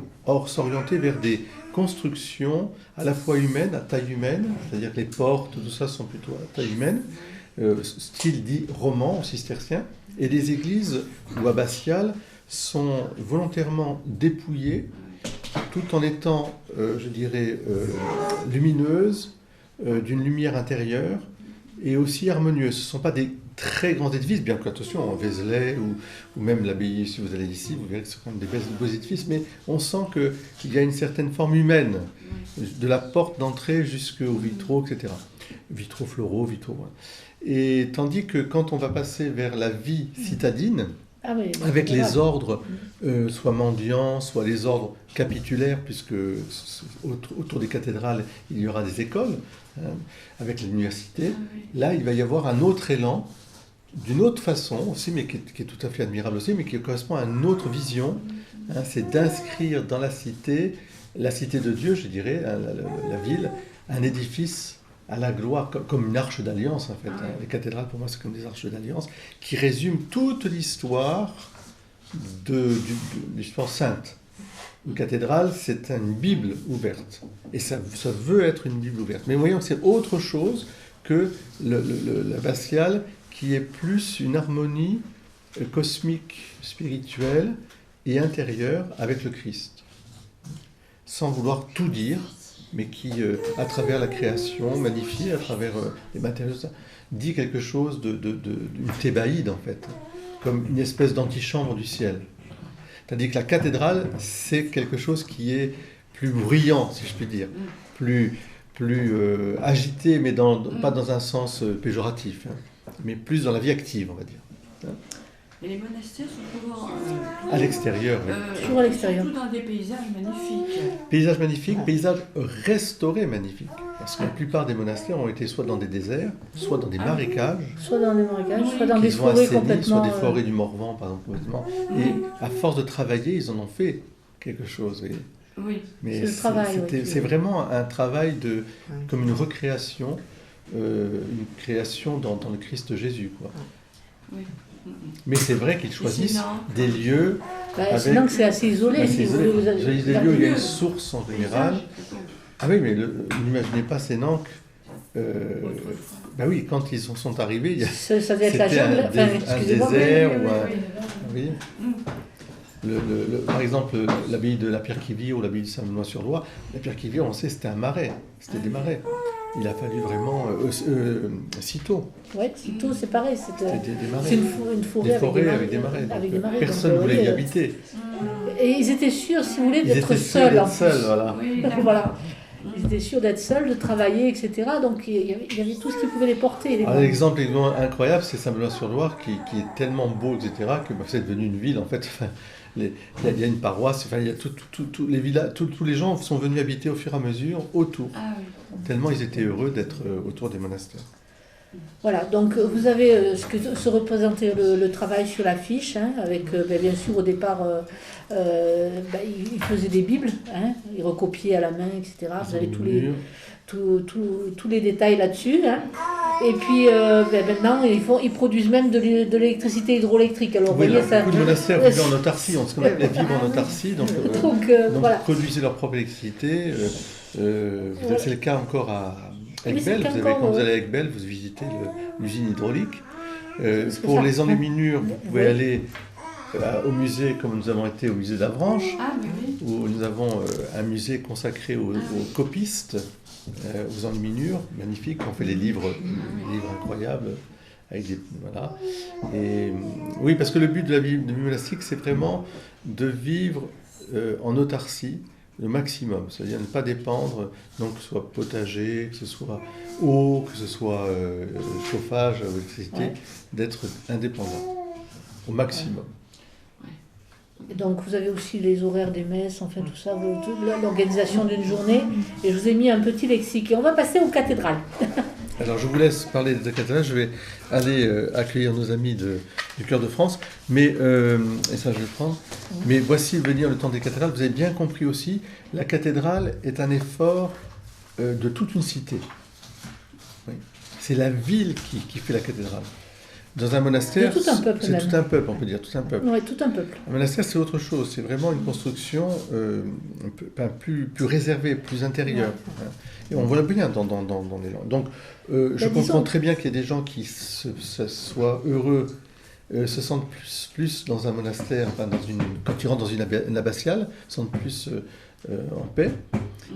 S1: s'orienter vers des constructions à la fois humaines, à taille humaine, c'est-à-dire que les portes, tout ça sont plutôt à taille humaine, style dit roman ou cistercien, et les églises ou abbatiales sont volontairement dépouillées, tout en étant, je dirais, lumineuses, d'une lumière intérieure et aussi harmonieuse. Ce ne sont pas des très grands édifices, bien que, attention, Vézelay ou même l'abbaye, si vous allez ici, vous verrez que ce sont quand même des beaux édifices, mais on sent qu'il y a une certaine forme humaine, de la porte d'entrée jusqu'aux vitraux, etc. Vitraux floraux, vitraux... Voilà. Et tandis que quand on va passer vers la vie citadine,
S2: Ah oui,
S1: avec les ordres, soit mendiants, soit les ordres capitulaires, puisque autour des cathédrales, il y aura des écoles, hein, avec l'université. Là, il va y avoir un autre élan, d'une autre façon aussi, mais qui est tout à fait admirable aussi, mais qui correspond à une autre vision. Hein, c'est d'inscrire dans la cité de Dieu, je dirais, hein, la ville, un édifice à la gloire, comme une arche d'alliance en fait. Hein. Les cathédrales pour moi c'est comme des arches d'alliance qui résument toute l'histoire de l'histoire sainte. Une cathédrale c'est une Bible ouverte et ça veut être une Bible ouverte. Mais voyons que c'est autre chose que l'abbatiale qui est plus une harmonie cosmique, spirituelle et intérieure avec le Christ. Sans vouloir tout dire, mais qui, à travers la création magnifiée, à travers les matériaux, ça, dit quelque chose d'une thébaïde, en fait, comme une espèce d'antichambre du ciel. C'est-à-dire que la cathédrale, c'est quelque chose qui est plus bruyant, si je puis dire, plus agité, mais pas dans un sens péjoratif, hein, mais plus dans la vie active, on va dire. Hein.
S4: Et les monastères sont toujours
S1: à l'extérieur. Oui.
S2: Toujours à l'extérieur.
S4: Tout dans des paysages magnifiques.
S1: Paysages magnifiques, paysages restaurés magnifiques. Parce que la plupart des monastères ont été soit dans des déserts, soit dans des marécages.
S2: Soit dans des marécages,
S4: Oui.
S2: soit dans des
S1: Qu'ils ont
S2: forêts
S1: assainis,
S2: complètement...
S1: soit des forêts du Morvan, par exemple. Complètement. Et à force de travailler, ils en ont fait quelque chose. Oui.
S4: Oui.
S1: Mais
S2: C'est le travail, oui.
S1: c'est vraiment un travail comme une recréation, une création dans le Christ Jésus, quoi.
S4: Oui.
S1: Mais c'est vrai qu'ils choisissent des lieux.
S2: Sinon, c'est assez isolé. Si vous voulez,
S1: Des lieux où il y a une source en général. Ah oui, mais n'imaginez pas ces Nantes. Ben oui, quand ils sont arrivés,
S2: ça devait être la jungle.
S1: un désert ou un. Oui. Par exemple, l'abbaye de la Pierre-qui-Vire ou l'abbaye de Saint-Benoît-sur-Loire, la Pierre-qui-Vire, on sait, c'était un marais. C'était des marais. Il a fallu vraiment. Cîteaux.
S2: Oui, Cîteaux, c'est pareil. C'est
S1: des marais.
S2: C'est une forêt
S1: avec des marais. Personne
S2: donc,
S1: ne voulait
S2: oui,
S1: y habiter.
S2: Et ils étaient sûrs, si vous voulez, d'être seuls. En plus.
S1: Voilà.
S4: Oui,
S2: Voilà. Ils étaient sûrs d'être seuls, de travailler, etc. Donc il y avait tout ce qui pouvait les porter.
S1: L'exemple incroyable, c'est Saint-Benoît-sur-Loire qui est tellement beau, etc., que c'est devenu une ville en fait. Il y a une paroisse, il y a tous les villages, tous les gens sont venus habiter au fur et à mesure autour.
S4: Ah oui.
S1: Tellement ils étaient heureux d'être autour des monastères.
S2: Voilà, donc vous avez ce que se représentait le travail sur l'affiche, hein, avec bien sûr au départ, ils faisaient des bibles, hein, ils recopiaient à la main, etc. Vous avez tous les détails là-dessus. Hein. Et puis maintenant, ils produisent même de l'électricité hydroélectrique. Alors,
S1: Oui,
S2: vous voyez, ça...
S1: beaucoup de monastères vivaient en autarcie, ce qu'on appelait vivre en autarcie, donc
S2: voilà.
S1: produisaient leur propre électricité. C'est le cas encore à Aiguebelle. Quand vous allez à Aiguebelle, vous visitez l'usine hydraulique. Pour les enluminures, vous pouvez aller au musée, comme nous avons été au musée d'Avranches, où nous avons un musée consacré aux copistes, aux enluminures, magnifiques. On fait des livres incroyables. Avec voilà. Et, oui, parce que le but de la vie monastique, c'est vraiment de vivre en autarcie le maximum, c'est-à-dire ne pas dépendre, donc que ce soit potager, que ce soit eau, que ce soit chauffage, électricité, d'être indépendant au maximum.
S2: Et donc vous avez aussi les horaires des messes, enfin tout ça, l'organisation d'une journée, et je vous ai mis un petit lexique. Et on va passer aux cathédrales.
S1: Alors je vous laisse parler des cathédrales, je vais aller accueillir nos amis du Cœur de France, mais, et ça je vais le prendre, mais voici venir le temps des cathédrales. Vous avez bien compris aussi, la cathédrale est un effort de toute une cité. Oui. c'est la ville qui fait la cathédrale. Dans un monastère,
S2: C'est tout un peuple
S1: c'est
S2: même.
S1: tout un peuple, on peut dire, tout un peuple.
S2: Oui, tout un peuple.
S1: Un monastère, c'est autre chose. C'est vraiment une construction plus réservée, plus intérieure. Et on voit bien dans les langues. Donc, je comprends très bien qu'il y ait des gens qui soient heureux, se sentent plus dans un monastère, quand ils rentrent dans une abbatiale, se sentent plus en paix.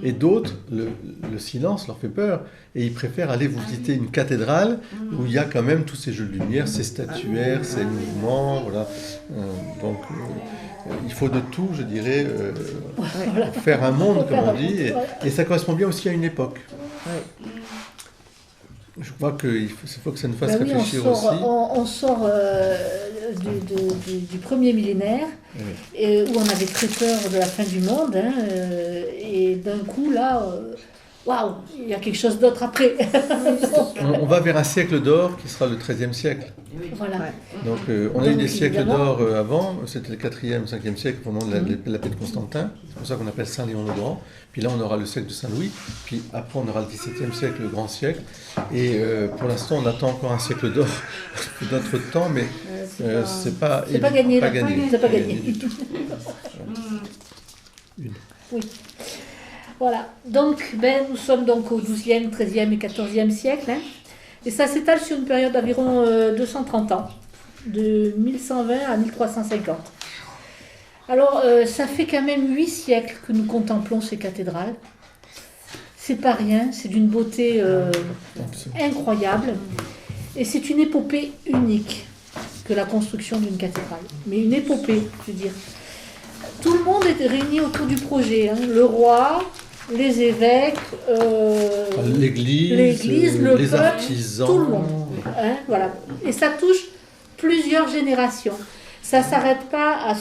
S1: Et d'autres, le silence leur fait peur. Et ils préfèrent aller visiter une cathédrale où il y a quand même tous ces jeux de lumière, ces statuaires, ces mouvements. Voilà. Donc, il faut de tout, je dirais, pour faire un monde, comme on dit. Et ça correspond bien aussi à une époque. Je crois qu'il faut que ça nous fasse réfléchir aussi.
S2: On sort du premier millénaire, et où on avait très peur de la fin du monde, hein, et d'un coup, là, waouh, il y a quelque chose d'autre après.
S1: On va vers un siècle d'or qui sera le XIIIe siècle.
S2: Voilà.
S1: Donc, on a eu des siècles d'or avant, c'était le 4e, 5e siècle, au moment de la paix de Constantin. C'est pour ça qu'on appelle Saint Léon le Grand. Puis là, on aura le siècle de Saint-Louis. Puis après, on aura le 17e siècle, le grand siècle. Et pour l'instant, on attend encore un siècle d'or de notre temps, mais c'est pas
S2: gagné.
S1: Pas gagné.
S2: C'est pas gagné. Oui. Voilà. Donc, nous sommes donc au 12e, 13e et 14e siècle. Hein. Et ça s'étale sur une période d'environ 230 ans, de 1120 à 1350. Alors, ça fait quand même 8 siècles que nous contemplons ces cathédrales. C'est pas rien, c'est d'une beauté incroyable. Et c'est une épopée unique que la construction d'une cathédrale. Mais une épopée, je veux dire. Tout le monde est réuni autour du projet. Hein. Le roi, les évêques, l'église, le
S1: les
S2: peuple,
S1: artisans,
S2: tout le monde. Hein, voilà. Et ça touche plusieurs générations. Ça ne s'arrête pas à...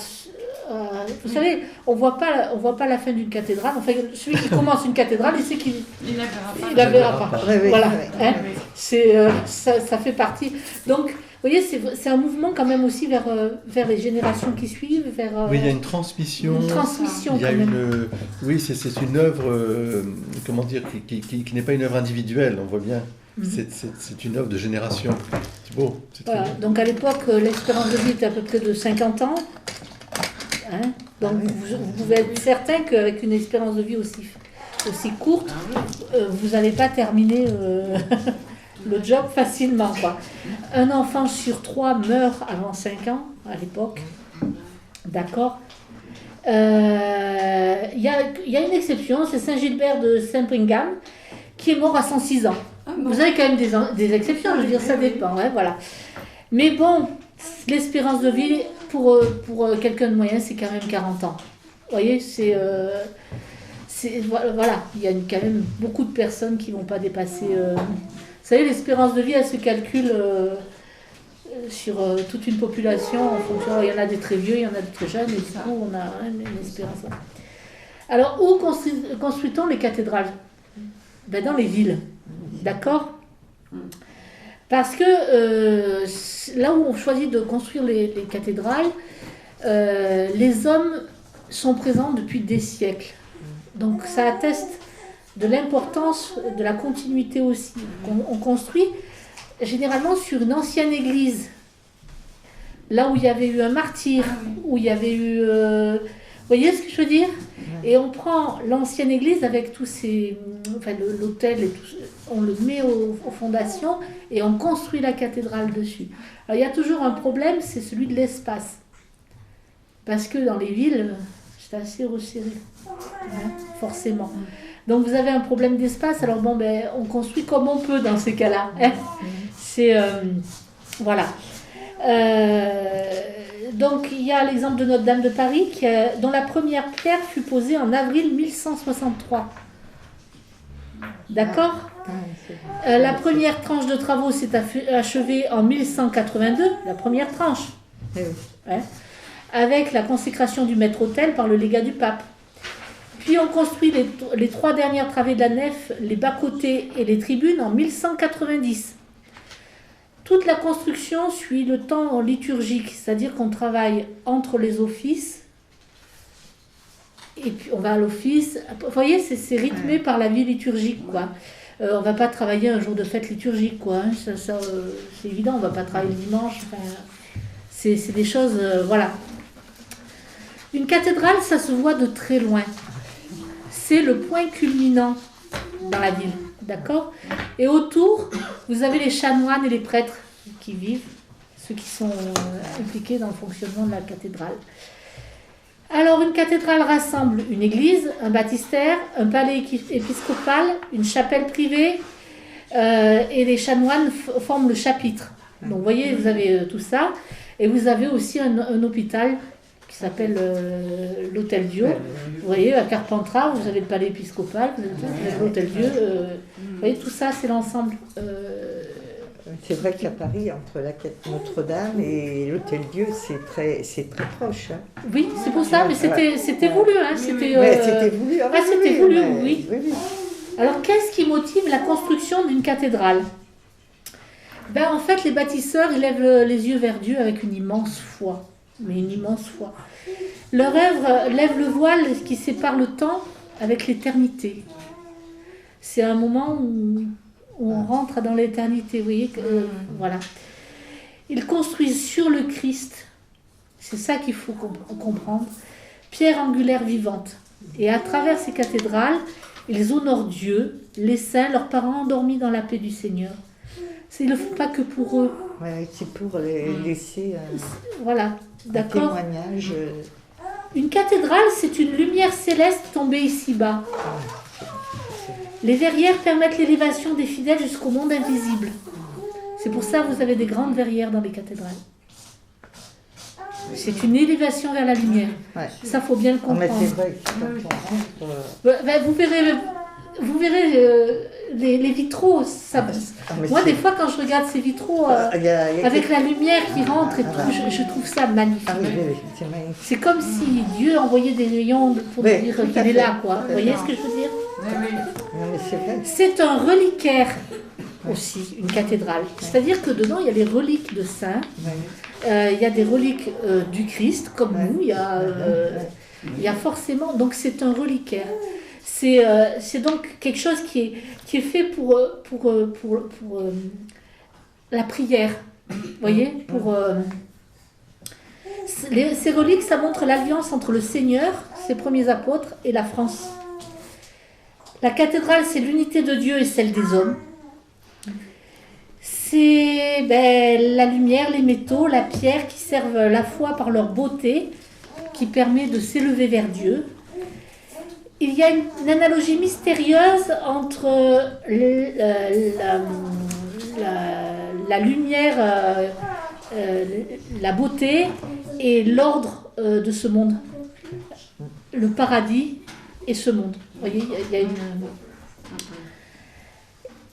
S2: vous savez, on voit pas la fin d'une cathédrale. Enfin, celui qui commence une cathédrale, il sait qu'il ne la verra pas. Voilà. Hein. Ça fait partie. Donc, vous voyez, c'est un mouvement quand même aussi vers les générations qui suivent.
S1: Oui, il y a une transmission.
S2: Une transmission
S1: il y a
S2: quand même.
S1: Oui, c'est une œuvre, comment dire, qui n'est pas une œuvre individuelle, on voit bien. C'est une œuvre de génération. C'est beau.
S2: Voilà. Donc à l'époque, l'espérance de vie était à peu près de 50 ans. Hein. Donc vous pouvez être certain qu'avec une espérance de vie aussi courte, vous n'allez pas terminer le job facilement, quoi. Un enfant sur 3 meurt avant 5 ans à l'époque. D'accord. Il y a une exception, c'est Saint Gilbert de Saint-Pringam qui est mort à 106 ans. Vous avez quand même des exceptions, je veux dire, ça dépend. Hein, voilà. Mais bon, l'espérance de vie pour quelqu'un de moyen, c'est quand même 40 ans. Vous voyez, voilà, il y a quand même beaucoup de personnes qui ne vont pas dépasser... Vous savez, l'espérance de vie, elle se calcule sur toute une population en fonction... Il y en a des très vieux, il y en a des très jeunes, et du coup, on a une espérance. Alors, où construit-on les cathédrales? Dans les villes. D'accord? Parce que là où on choisit de construire les cathédrales, les hommes sont présents depuis des siècles. Donc ça atteste de l'importance de la continuité aussi. On construit généralement sur une ancienne église, là où il y avait eu un martyr, où il y avait eu... vous voyez ce que je veux dire? Et on prend l'ancienne église avec tous ces... Enfin, l'autel, et tout, on le met aux fondations et on construit la cathédrale dessus. Alors, il y a toujours un problème, c'est celui de l'espace. Parce que dans les villes, c'est assez resserré, hein, forcément. Donc, vous avez un problème d'espace, alors bon, on construit comme on peut dans ces cas-là. Hein. C'est... voilà. Donc, il y a l'exemple de Notre-Dame de Paris, dont la première pierre fut posée en avril 1163. D'accord ? La première tranche de travaux s'est achevée en 1182, la première tranche, hein, avec la consécration du maître-autel par le légat du pape. Puis on construit les 3 dernières travées de la nef, les bas-côtés et les tribunes en 1190. Toute la construction suit le temps liturgique, c'est-à-dire qu'on travaille entre les offices, et puis on va à l'office. Vous voyez, c'est rythmé par la vie liturgique, quoi. On va pas travailler un jour de fête liturgique, quoi. Hein. C'est évident, on va pas travailler le dimanche. Enfin, c'est des choses, voilà. Une cathédrale, ça se voit de très loin. C'est le point culminant dans la ville, d'accord? Et autour, vous avez les chanoines et les prêtres qui vivent, ceux qui sont impliqués dans le fonctionnement de la cathédrale. Alors, une cathédrale rassemble une église, un baptistère, un palais épiscopal, une chapelle privée, et les chanoines forment le chapitre. Donc, vous voyez, vous avez tout ça. Et vous avez aussi un hôpital qui s'appelle l'Hôtel-Dieu. Vous voyez, à Carpentras, vous avez le palais épiscopal, vous avez l'Hôtel-Dieu. Vous voyez, tout ça, c'est l'ensemble.
S3: C'est vrai qu'à Paris, entre la Notre-Dame et l'Hôtel-Dieu, c'est très proche. Hein.
S2: Oui, c'est pour ça, mais c'était voulu. Hein, c'était
S3: voulu. Ah,
S2: c'était voulu, oui.
S3: Oui.
S2: Alors, qu'est-ce qui motive la construction d'une cathédrale? Ben, en fait, les bâtisseurs ils lèvent les yeux vers Dieu avec une immense foi. Mais une immense foi. Leur œuvre lève le voile qui sépare le temps avec l'éternité. C'est un moment où on rentre dans l'éternité, vous voyez, voilà. Ils construisent sur le Christ, c'est ça qu'il faut comprendre, pierre angulaire vivante. Et à travers ces cathédrales, ils honorent Dieu, les saints, leurs parents endormis dans la paix du Seigneur. Ils ne le font pas que pour eux.
S3: Ouais, c'est pour les laisser
S2: voilà, d'accord.
S3: un témoignage.
S2: Une cathédrale, c'est une lumière céleste tombée ici-bas. Les verrières permettent l'élévation des fidèles jusqu'au monde invisible. C'est pour ça que vous avez des grandes verrières dans les cathédrales. C'est une élévation vers la lumière.
S3: Ouais.
S2: Ça, faut bien le comprendre.
S3: Mais c'est vrai que quand on rentre,
S2: vous verrez les vitraux. Moi, des fois, quand je regarde ces vitraux, avec la lumière qui rentre et tout, je trouve ça magnifique.
S3: Ah oui, c'est magnifique.
S2: C'est comme si Dieu envoyait des rayons pour nous dire qu'il est là, quoi. Vous voyez ce que je veux dire?
S3: Non, mais c'est vrai.
S2: C'est un reliquaire aussi, une cathédrale. C'est-à-dire que dedans, il y a les reliques de saints. Il y a des reliques du Christ, comme nous. Il y a forcément... Donc, c'est un reliquaire. C'est donc quelque chose qui est fait pour la prière. Vous voyez, ces reliques, ça montre l'alliance entre le Seigneur, ses premiers apôtres, et la France. La cathédrale, c'est l'unité de Dieu et celle des hommes. C'est la lumière, les métaux, la pierre qui servent la foi par leur beauté, qui permet de s'élever vers Dieu. Il y a une analogie mystérieuse entre la lumière, la beauté et l'ordre de ce monde. Le paradis et ce monde. Vous voyez, il y a une...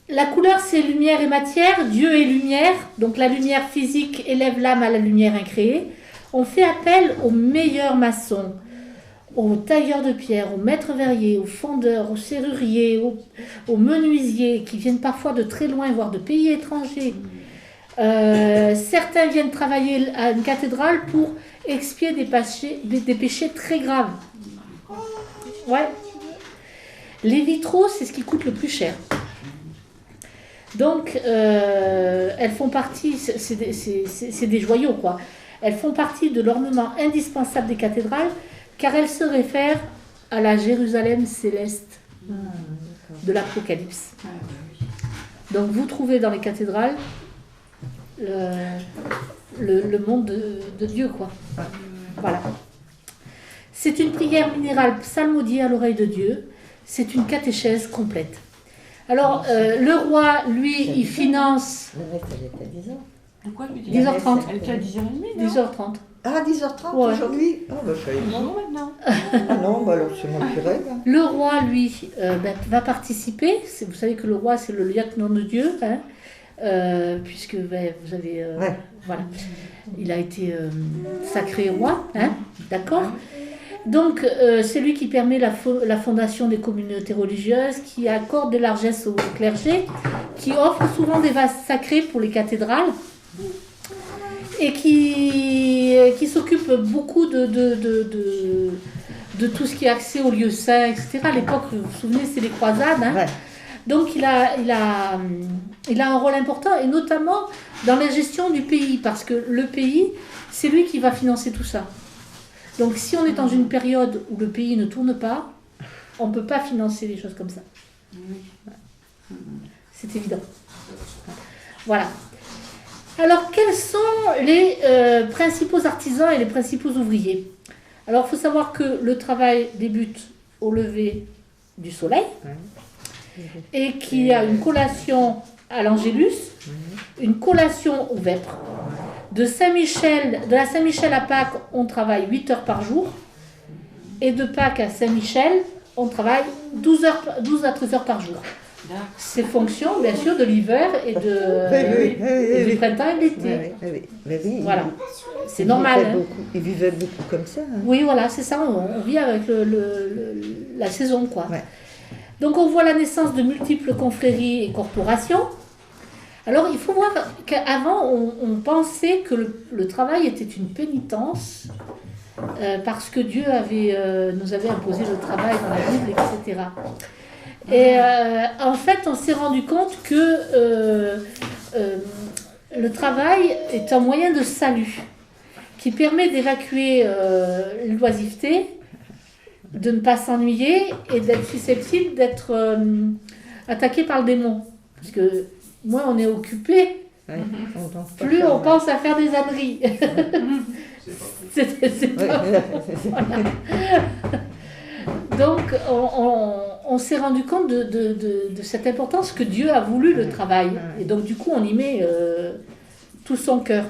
S2: La couleur, c'est lumière et matière. Dieu est lumière. Donc la lumière physique élève l'âme à la lumière incréée. On fait appel aux meilleurs maçons, aux tailleurs de pierre, aux maîtres verriers, aux fondeurs, aux serruriers, aux menuisiers qui viennent parfois de très loin, voire de pays étrangers. Certains viennent travailler à une cathédrale pour expier des péchés très graves. Ouais. Les vitraux, c'est ce qui coûte le plus cher. Donc, elles font partie, c'est des joyaux, quoi. Elles font partie de l'ornement indispensable des cathédrales, car elles se réfèrent à la Jérusalem céleste de l'Apocalypse. Donc, vous trouvez dans les cathédrales le monde de Dieu, quoi. Voilà. C'est une prière minérale psalmodiée à l'oreille de Dieu. C'est une catéchèse complète. Alors, le roi, lui, il finance...
S3: La messe, elle est à 10h.
S4: De quoi lui
S2: 10h30.
S4: Elle était à 10h30, non
S2: 10h30.
S3: Ah, 10h30
S2: Ouais.
S3: aujourd'hui. Ah, bah, je savais pas.
S4: Non, maintenant.
S3: Ah non, bah alors c'est moi qui rêve.
S2: Le roi, lui, va participer. Vous savez que le roi, c'est le lieutenant de Dieu, hein, puisque vous avez...
S3: Ouais.
S2: Voilà. Il a été sacré roi, hein, d'accord. Donc, c'est lui qui permet la fondation des communautés religieuses, qui accorde des largesses au clergé, qui offre souvent des vases sacrés pour les cathédrales, et qui s'occupe beaucoup de tout ce qui est accès aux lieux saints, etc. À l'époque, vous vous souvenez, c'est les croisades. Hein.
S3: Ouais.
S2: Donc il a un rôle important, et notamment dans la gestion du pays, parce que le pays, c'est lui qui va financer tout ça. Donc si on est dans une période où le pays ne tourne pas, on ne peut pas financer des choses comme ça. C'est évident. Voilà. Alors, quels sont les principaux artisans et les principaux ouvriers? Alors, il faut savoir que le travail débute au lever du soleil et qu'il y a une collation à l'Angélus, une collation au Vêpres. De la Saint-Michel à Pâques, on travaille 8 heures par jour, et de Pâques à Saint-Michel, on travaille 12 à 13 heures par jour. C'est fonction, bien sûr, de l'hiver et du printemps et de l'été.
S3: Oui.
S2: Voilà, c'est normal.
S3: Ils vivaient beaucoup comme ça. Hein.
S2: Oui, voilà, c'est ça, on vit avec la saison, quoi.
S3: Ouais.
S2: Donc on voit la naissance de multiples confréries et corporations. Alors il faut voir qu'avant, on pensait que le travail était une pénitence, parce que Dieu nous avait imposé le travail dans la Bible, etc. Et en fait, on s'est rendu compte que le travail est un moyen de salut qui permet d'évacuer l'oisiveté, de ne pas s'ennuyer et d'être susceptible d'être attaqué par le démon. Parce que moins on est occupé, plus on pense à faire des âneries. C'est pas... Voilà. Donc, on s'est rendu compte de cette importance que Dieu a voulu le travail. Et donc, du coup, on y met tout son cœur.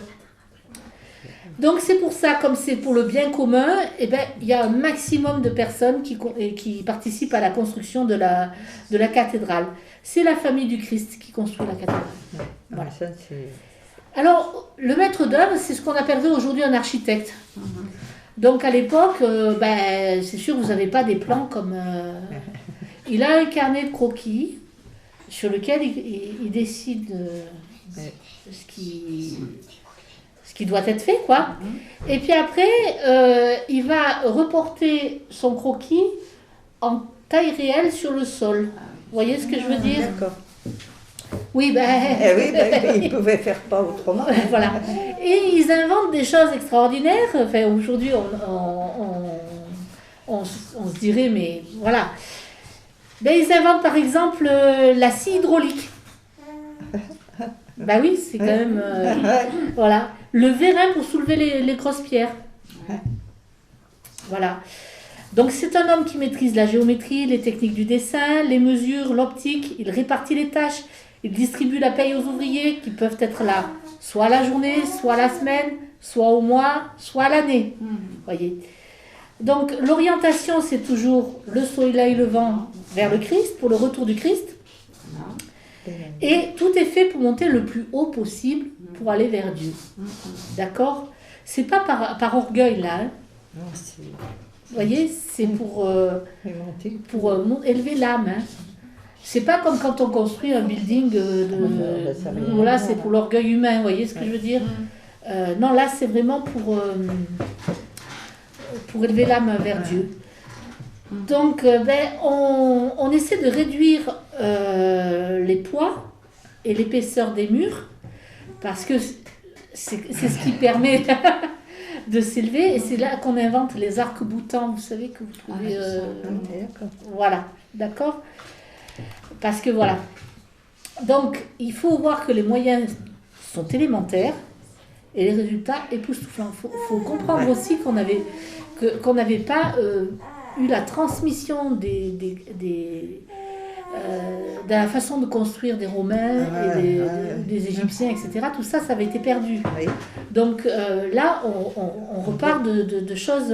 S2: Donc, c'est pour ça, comme c'est pour le bien commun, eh ben, il y a un maximum de personnes qui participent à la construction de la cathédrale. C'est la famille du Christ qui construit la cathédrale. Voilà. Alors, le maître d'œuvre, c'est ce qu'on appellerait aujourd'hui un architecte. Donc, à l'époque, c'est sûr, vous n'avez pas des plans comme... Il a un carnet de croquis sur lequel il décide ce qui doit être fait, quoi. Et puis après, il va reporter son croquis en taille réelle sur le sol. Vous voyez ce que je veux dire?
S3: D'accord.
S2: Oui,
S3: ils ne pouvaient faire pas autrement.
S2: Voilà. Et ils inventent des choses extraordinaires. Enfin, aujourd'hui, on se dirait, mais voilà. Ben, ils inventent par exemple la scie hydraulique. Ben oui, c'est quand même... voilà. Le vérin pour soulever les grosses pierres. Voilà. Donc c'est un homme qui maîtrise la géométrie, les techniques du dessin, les mesures, l'optique. Il répartit les tâches. Il distribue la paye aux ouvriers qui peuvent être là, soit à la journée, soit à la semaine, soit au mois, soit à l'année. Voyez. Donc l'orientation, c'est toujours le soleil levant vers le Christ, pour le retour du Christ. Et tout est fait pour monter le plus haut possible pour aller vers Dieu. D'accord? C'est pas par orgueil là. Hein.
S3: Non,
S2: vous voyez, c'est pour élever l'âme. Hein. C'est pas comme quand on construit un building voilà, c'est pour l'orgueil humain, vous voyez ce que je veux dire? Non, là, c'est vraiment pour élever l'âme vers Dieu. Donc, on essaie de réduire les poids et l'épaisseur des murs, parce que c'est ce qui permet de s'élever, et c'est là qu'on invente les arcs-boutants, vous savez, que vous trouvez... voilà, d'accord? Parce que voilà. Donc, il faut voir que les moyens sont élémentaires et les résultats époustouflants. Il faut comprendre aussi qu'on n'avait pas eu la transmission de la façon de construire des Romains et des Égyptiens, etc. Tout ça, ça avait été perdu. Oui. Donc là, on repart de choses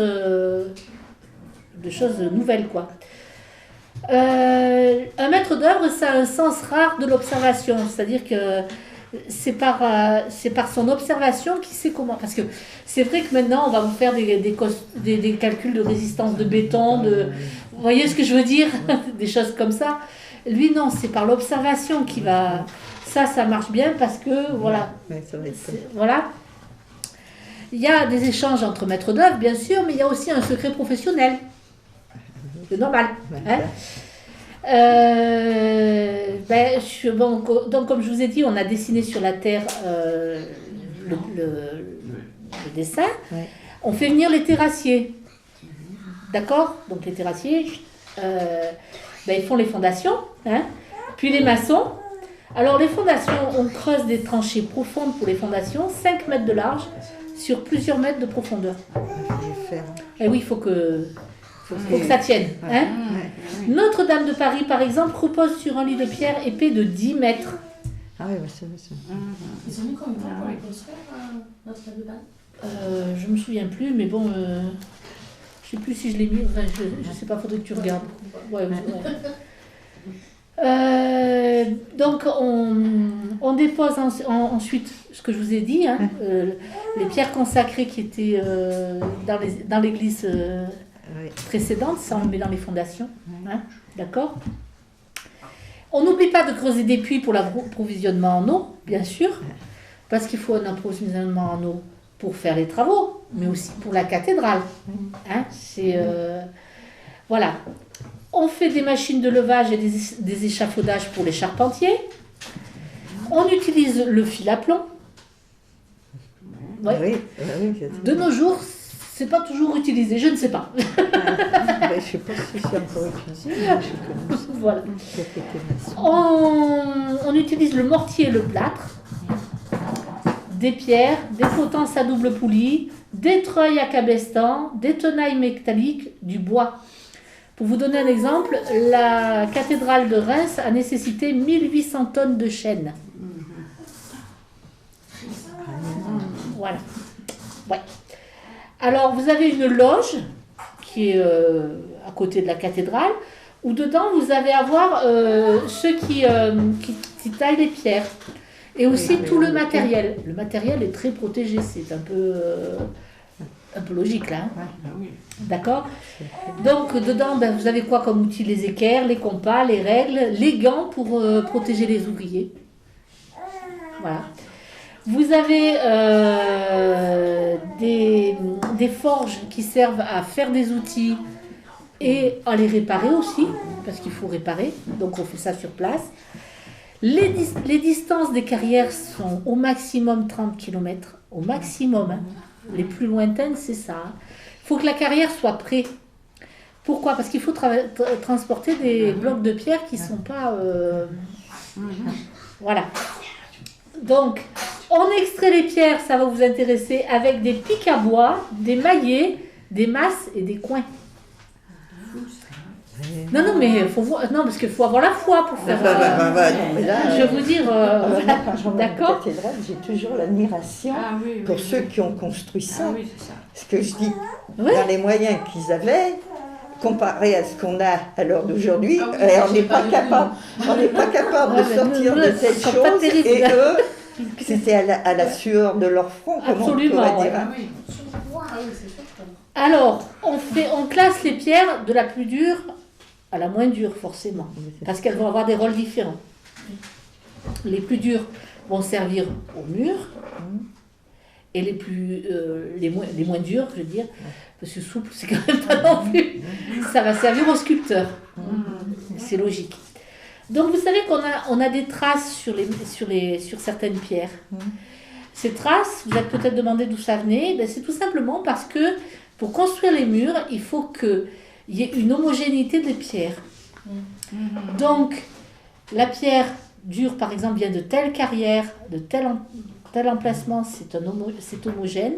S2: nouvelles, quoi. Un maître d'œuvre, ça a un sens rare de l'observation, c'est-à-dire que c'est par son observation qu'il sait comment. Parce que c'est vrai que maintenant, on va vous faire des calculs de résistance de béton, vous voyez ce que je veux dire? Des choses comme ça. Lui, non, c'est par l'observation qu'il va... Ça marche bien parce que, voilà. Voilà. Il y a des échanges entre maîtres d'œuvre, bien sûr, mais il y a aussi un secret professionnel. C'est normal. Hein. Bon, donc, comme je vous ai dit, on a dessiné sur la terre le dessin.
S3: Ouais.
S2: On fait venir les terrassiers. D'accord? Donc les terrassiers, ils font les fondations, hein, puis les maçons. Alors les fondations, on creuse des tranchées profondes pour les fondations, 5 mètres de large, sur plusieurs mètres de profondeur.
S3: Je vais faire.
S2: Et oui, il faut que ça tienne. Hein.
S3: Ouais.
S2: Notre-Dame de Paris, par exemple, repose sur un lit de pierre épais de 10 mètres.
S3: Ah oui, c'est vrai.
S2: Ils ont mis combien de temps pour les construire, Notre-Dame? Je me souviens plus, mais bon, je sais plus si je l'ai mis. Enfin, je sais pas, faudrait que tu regardes. Ouais. Donc on dépose ensuite ce que je vous ai dit, hein, les pierres consacrées qui étaient dans l'église précédente, ça on le met dans les fondations, hein, d'accord. On n'oublie pas de creuser des puits pour l'approvisionnement en eau, bien sûr, parce qu'il faut un approvisionnement en eau pour faire les travaux, mais aussi pour la cathédrale. Hein, voilà. On fait des machines de levage et des échafaudages pour les charpentiers. On utilise le fil à plomb. Ouais.
S3: Oui,
S2: de nos jours, c'est pas toujours utilisé, je ne sais pas.
S3: Je ne sais pas si c'est encore utilisé, mais je connais ça.
S2: Voilà. On utilise le mortier et le plâtre, des pierres, des potences à double poulie, des treuils à cabestan, des tenailles métalliques, du bois. Pour vous donner un exemple, la cathédrale de Reims a nécessité 1800 tonnes de chêne. Voilà. Ouais. Alors, vous avez une loge qui est à côté de la cathédrale, où dedans, vous allez avoir ceux qui taillent les pierres. Et aussi tout le matériel. Le matériel est très protégé, c'est un peu logique là. Hein. D'accord? Donc dedans, vous avez quoi comme outils? Les équerres, les compas, les règles, les gants pour protéger les ouvriers. Voilà. Vous avez des forges qui servent à faire des outils et à les réparer aussi, parce qu'il faut réparer, donc on fait ça sur place. Les distances des carrières sont au maximum 30 km, au maximum. Hein. Les plus lointaines, c'est ça. Il faut que la carrière soit prête. Pourquoi? Parce qu'il faut transporter des blocs de pierre qui ne sont pas... Voilà. Donc, on extrait les pierres, ça va vous intéresser, avec des pics à bois, des maillets, des masses et des coins. Non, mais faut voir, non, parce qu'il faut avoir la foi pour faire. Je vais vous dire, d'accord.
S3: J'ai toujours l'admiration pour ceux qui ont construit ça.
S4: Ah oui, c'est ça.
S3: Ce que je dis, dans les moyens qu'ils avaient, comparé à ce qu'on a à l'heure d'aujourd'hui, on n'est pas capable. On n'est pas capable de sortir de telles choses. Et eux, c'était à la sueur de leur front, comme
S2: absolument,
S3: on pourrait dire.
S2: Alors, on classe les pierres de la plus dure à la moins dure, forcément, parce qu'elles vont avoir des rôles différents. Les plus dures vont servir au mur, et les moins dures, je veux dire, parce que souple, c'est quand même pas non plus, ça va servir au sculpteur. C'est logique. Donc, vous savez qu'on a des traces sur certaines pierres. Ces traces, vous êtes peut-être demandé d'où ça venait, c'est tout simplement parce que pour construire les murs, il faut qu'il y ait une homogénéité des pierres. Donc, la pierre dure, par exemple, vient de telle carrière, de tel emplacement, c'est homogène.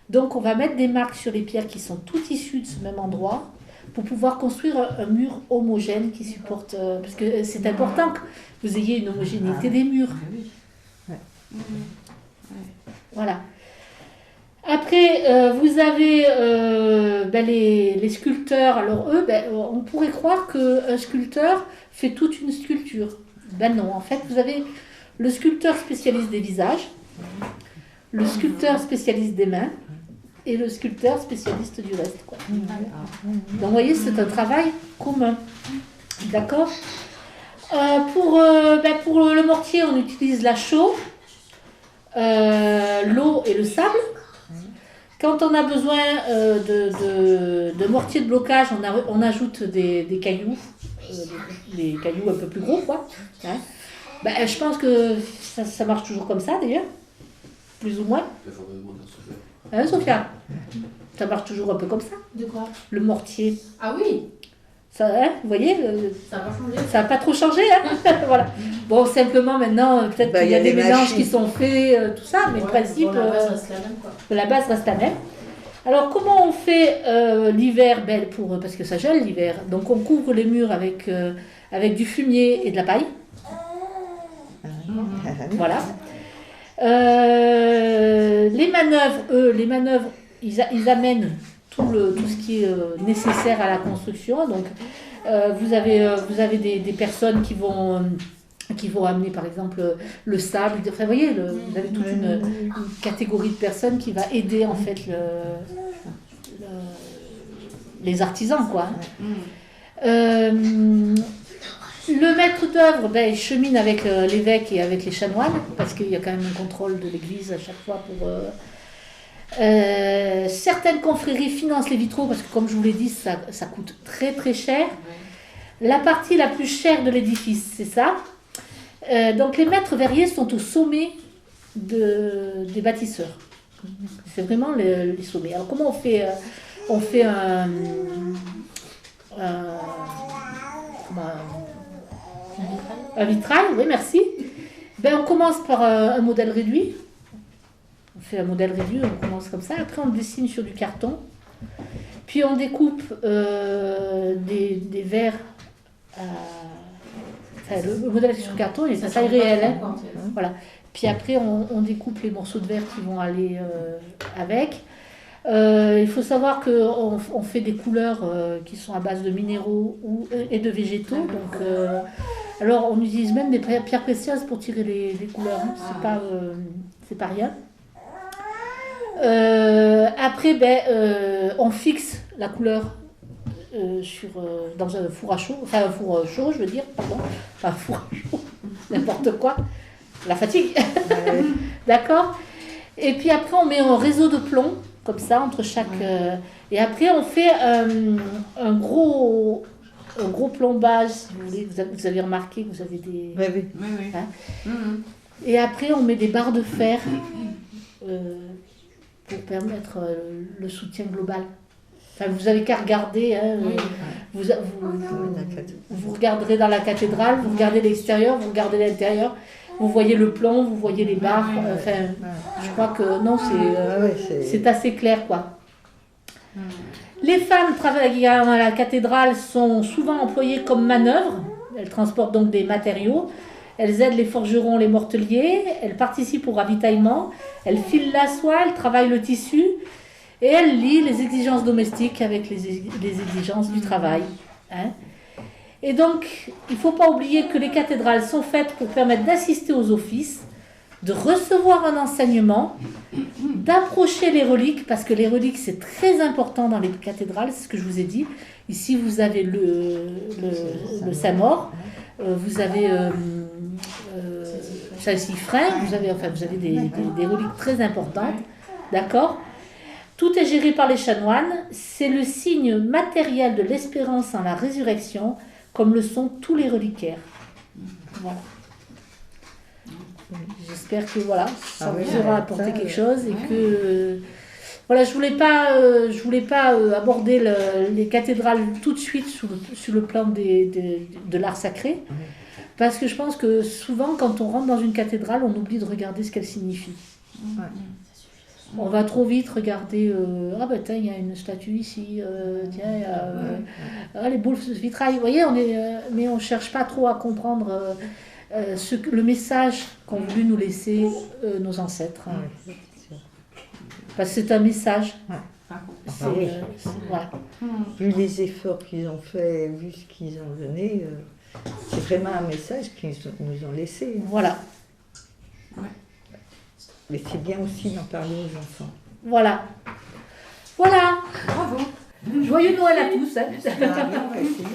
S2: Donc, on va mettre des marques sur les pierres qui sont toutes issues de ce même endroit pour pouvoir construire un mur homogène qui supporte... parce que c'est important que vous ayez une homogénéité des murs. Voilà. Après, vous avez les sculpteurs. Alors eux, on pourrait croire qu'un sculpteur fait toute une sculpture. Ben non, en fait, vous avez le sculpteur spécialiste des visages, le sculpteur spécialiste des mains et le sculpteur spécialiste du reste. Quoi. Donc vous voyez, c'est un travail commun. D'accord? Pour le mortier, on utilise la chaux, l'eau et le sable. Quand on a besoin de mortier de blocage, on ajoute des cailloux les cailloux un peu plus gros, quoi. Hein. Ben, je pense que ça marche toujours comme ça, d'ailleurs, plus ou moins. Hein, Sophia? Ça marche toujours un peu comme ça.
S5: De quoi?
S2: Le mortier.
S5: Ah oui.
S2: Ça, hein, vous voyez,
S5: ça va changer.
S2: Ça n'a pas trop changé. Hein. Voilà. Bon, simplement maintenant, peut-être qu'il y a des mélanges qui sont faits, tout ça, mais le principe,
S5: la base reste la même, quoi.
S2: La base reste la même. Alors, comment on fait l'hiver parce que ça gèle l'hiver. Donc, on couvre les murs avec du fumier et de la paille. Voilà. Les manœuvres, ils amènent tout ce qui est nécessaire à la construction. Donc, vous avez des personnes qui vont amener, par exemple, le sable. Enfin, vous voyez, vous avez toute une catégorie de personnes qui va aider, en fait, les artisans, quoi. Le maître d'œuvre, il chemine avec l'évêque et avec les chanoines, parce qu'il y a quand même un contrôle de l'église à chaque fois pour... certaines confréries financent les vitraux parce que, comme je vous l'ai dit, ça coûte très très cher. La partie la plus chère de l'édifice, c'est ça. Donc les maîtres verriers sont au sommet des bâtisseurs. C'est vraiment les sommets. Alors comment on fait un vitrail, oui, merci. On commence par un modèle réduit. On fait un modèle réduit, on commence comme ça. Après, on dessine sur du carton. Puis, on découpe des verres. Le modèle est sur carton, il est à taille réelle. Hein. Voilà. Puis après, on découpe les morceaux de verre qui vont aller avec. Il faut savoir qu'on fait des couleurs qui sont à base de minéraux et de végétaux. Donc, alors, on utilise même des pierres précieuses pour tirer les couleurs. Hein. C'est pas rien. Après, on fixe la couleur dans un four à chaud, enfin un four chaud, je veux dire, pardon, pas un four à chaud, n'importe quoi, la fatigue, d'accord. Et puis après, on met un réseau de plomb, comme ça, entre chaque... et après, on fait un gros plombage, si vous voulez, vous avez remarqué que vous avez des...
S3: Oui.
S2: Hein. Et après, on met des barres de fer pour permettre le soutien global. Enfin, vous avez qu'à regarder, hein, vous regarderez dans la cathédrale, vous regardez l'extérieur, vous regardez l'intérieur, vous voyez le plomb, vous voyez les barres, je crois que non, c'est assez clair, quoi. Les femmes travaillant à la cathédrale sont souvent employées comme manœuvres, elles transportent donc des matériaux, elles aident les forgerons, les morteliers, elles participent au ravitaillement, elles filent la soie, elles travaillent le tissu, et elle lie les exigences domestiques avec les exigences du travail. Hein. Et donc, il ne faut pas oublier que les cathédrales sont faites pour permettre d'assister aux offices, de recevoir un enseignement, d'approcher les reliques, parce que les reliques, c'est très important dans les cathédrales, c'est ce que je vous ai dit. Ici, vous avez le Saint-Maur, vous avez Saint-Siffrin, vous avez des reliques très importantes, d'accord ? Tout est géré par les chanoines, c'est le signe matériel de l'espérance en la résurrection, comme le sont tous les reliquaires. Voilà. J'espère que ça vous aura apporté quelque chose et que je voulais pas aborder les cathédrales tout de suite sur le plan de l'art sacré, parce que je pense que souvent quand on rentre dans une cathédrale, on oublie de regarder ce qu'elle signifie. Ouais. On va trop vite regarder, il y a une statue ici, les boules de vitrail, vous voyez, mais on ne cherche pas trop à comprendre le message qu'ont voulu nous laisser nos ancêtres. Parce que c'est un message. Voilà.
S3: Vu les efforts qu'ils ont fait, vu ce qu'ils ont donné, c'est vraiment un message qu'ils nous ont laissé.
S2: Voilà.
S3: Mais c'est bien aussi d'en parler aux enfants.
S2: Voilà. Bravo. Joyeux Noël à tous. Hein.
S3: On va essayer.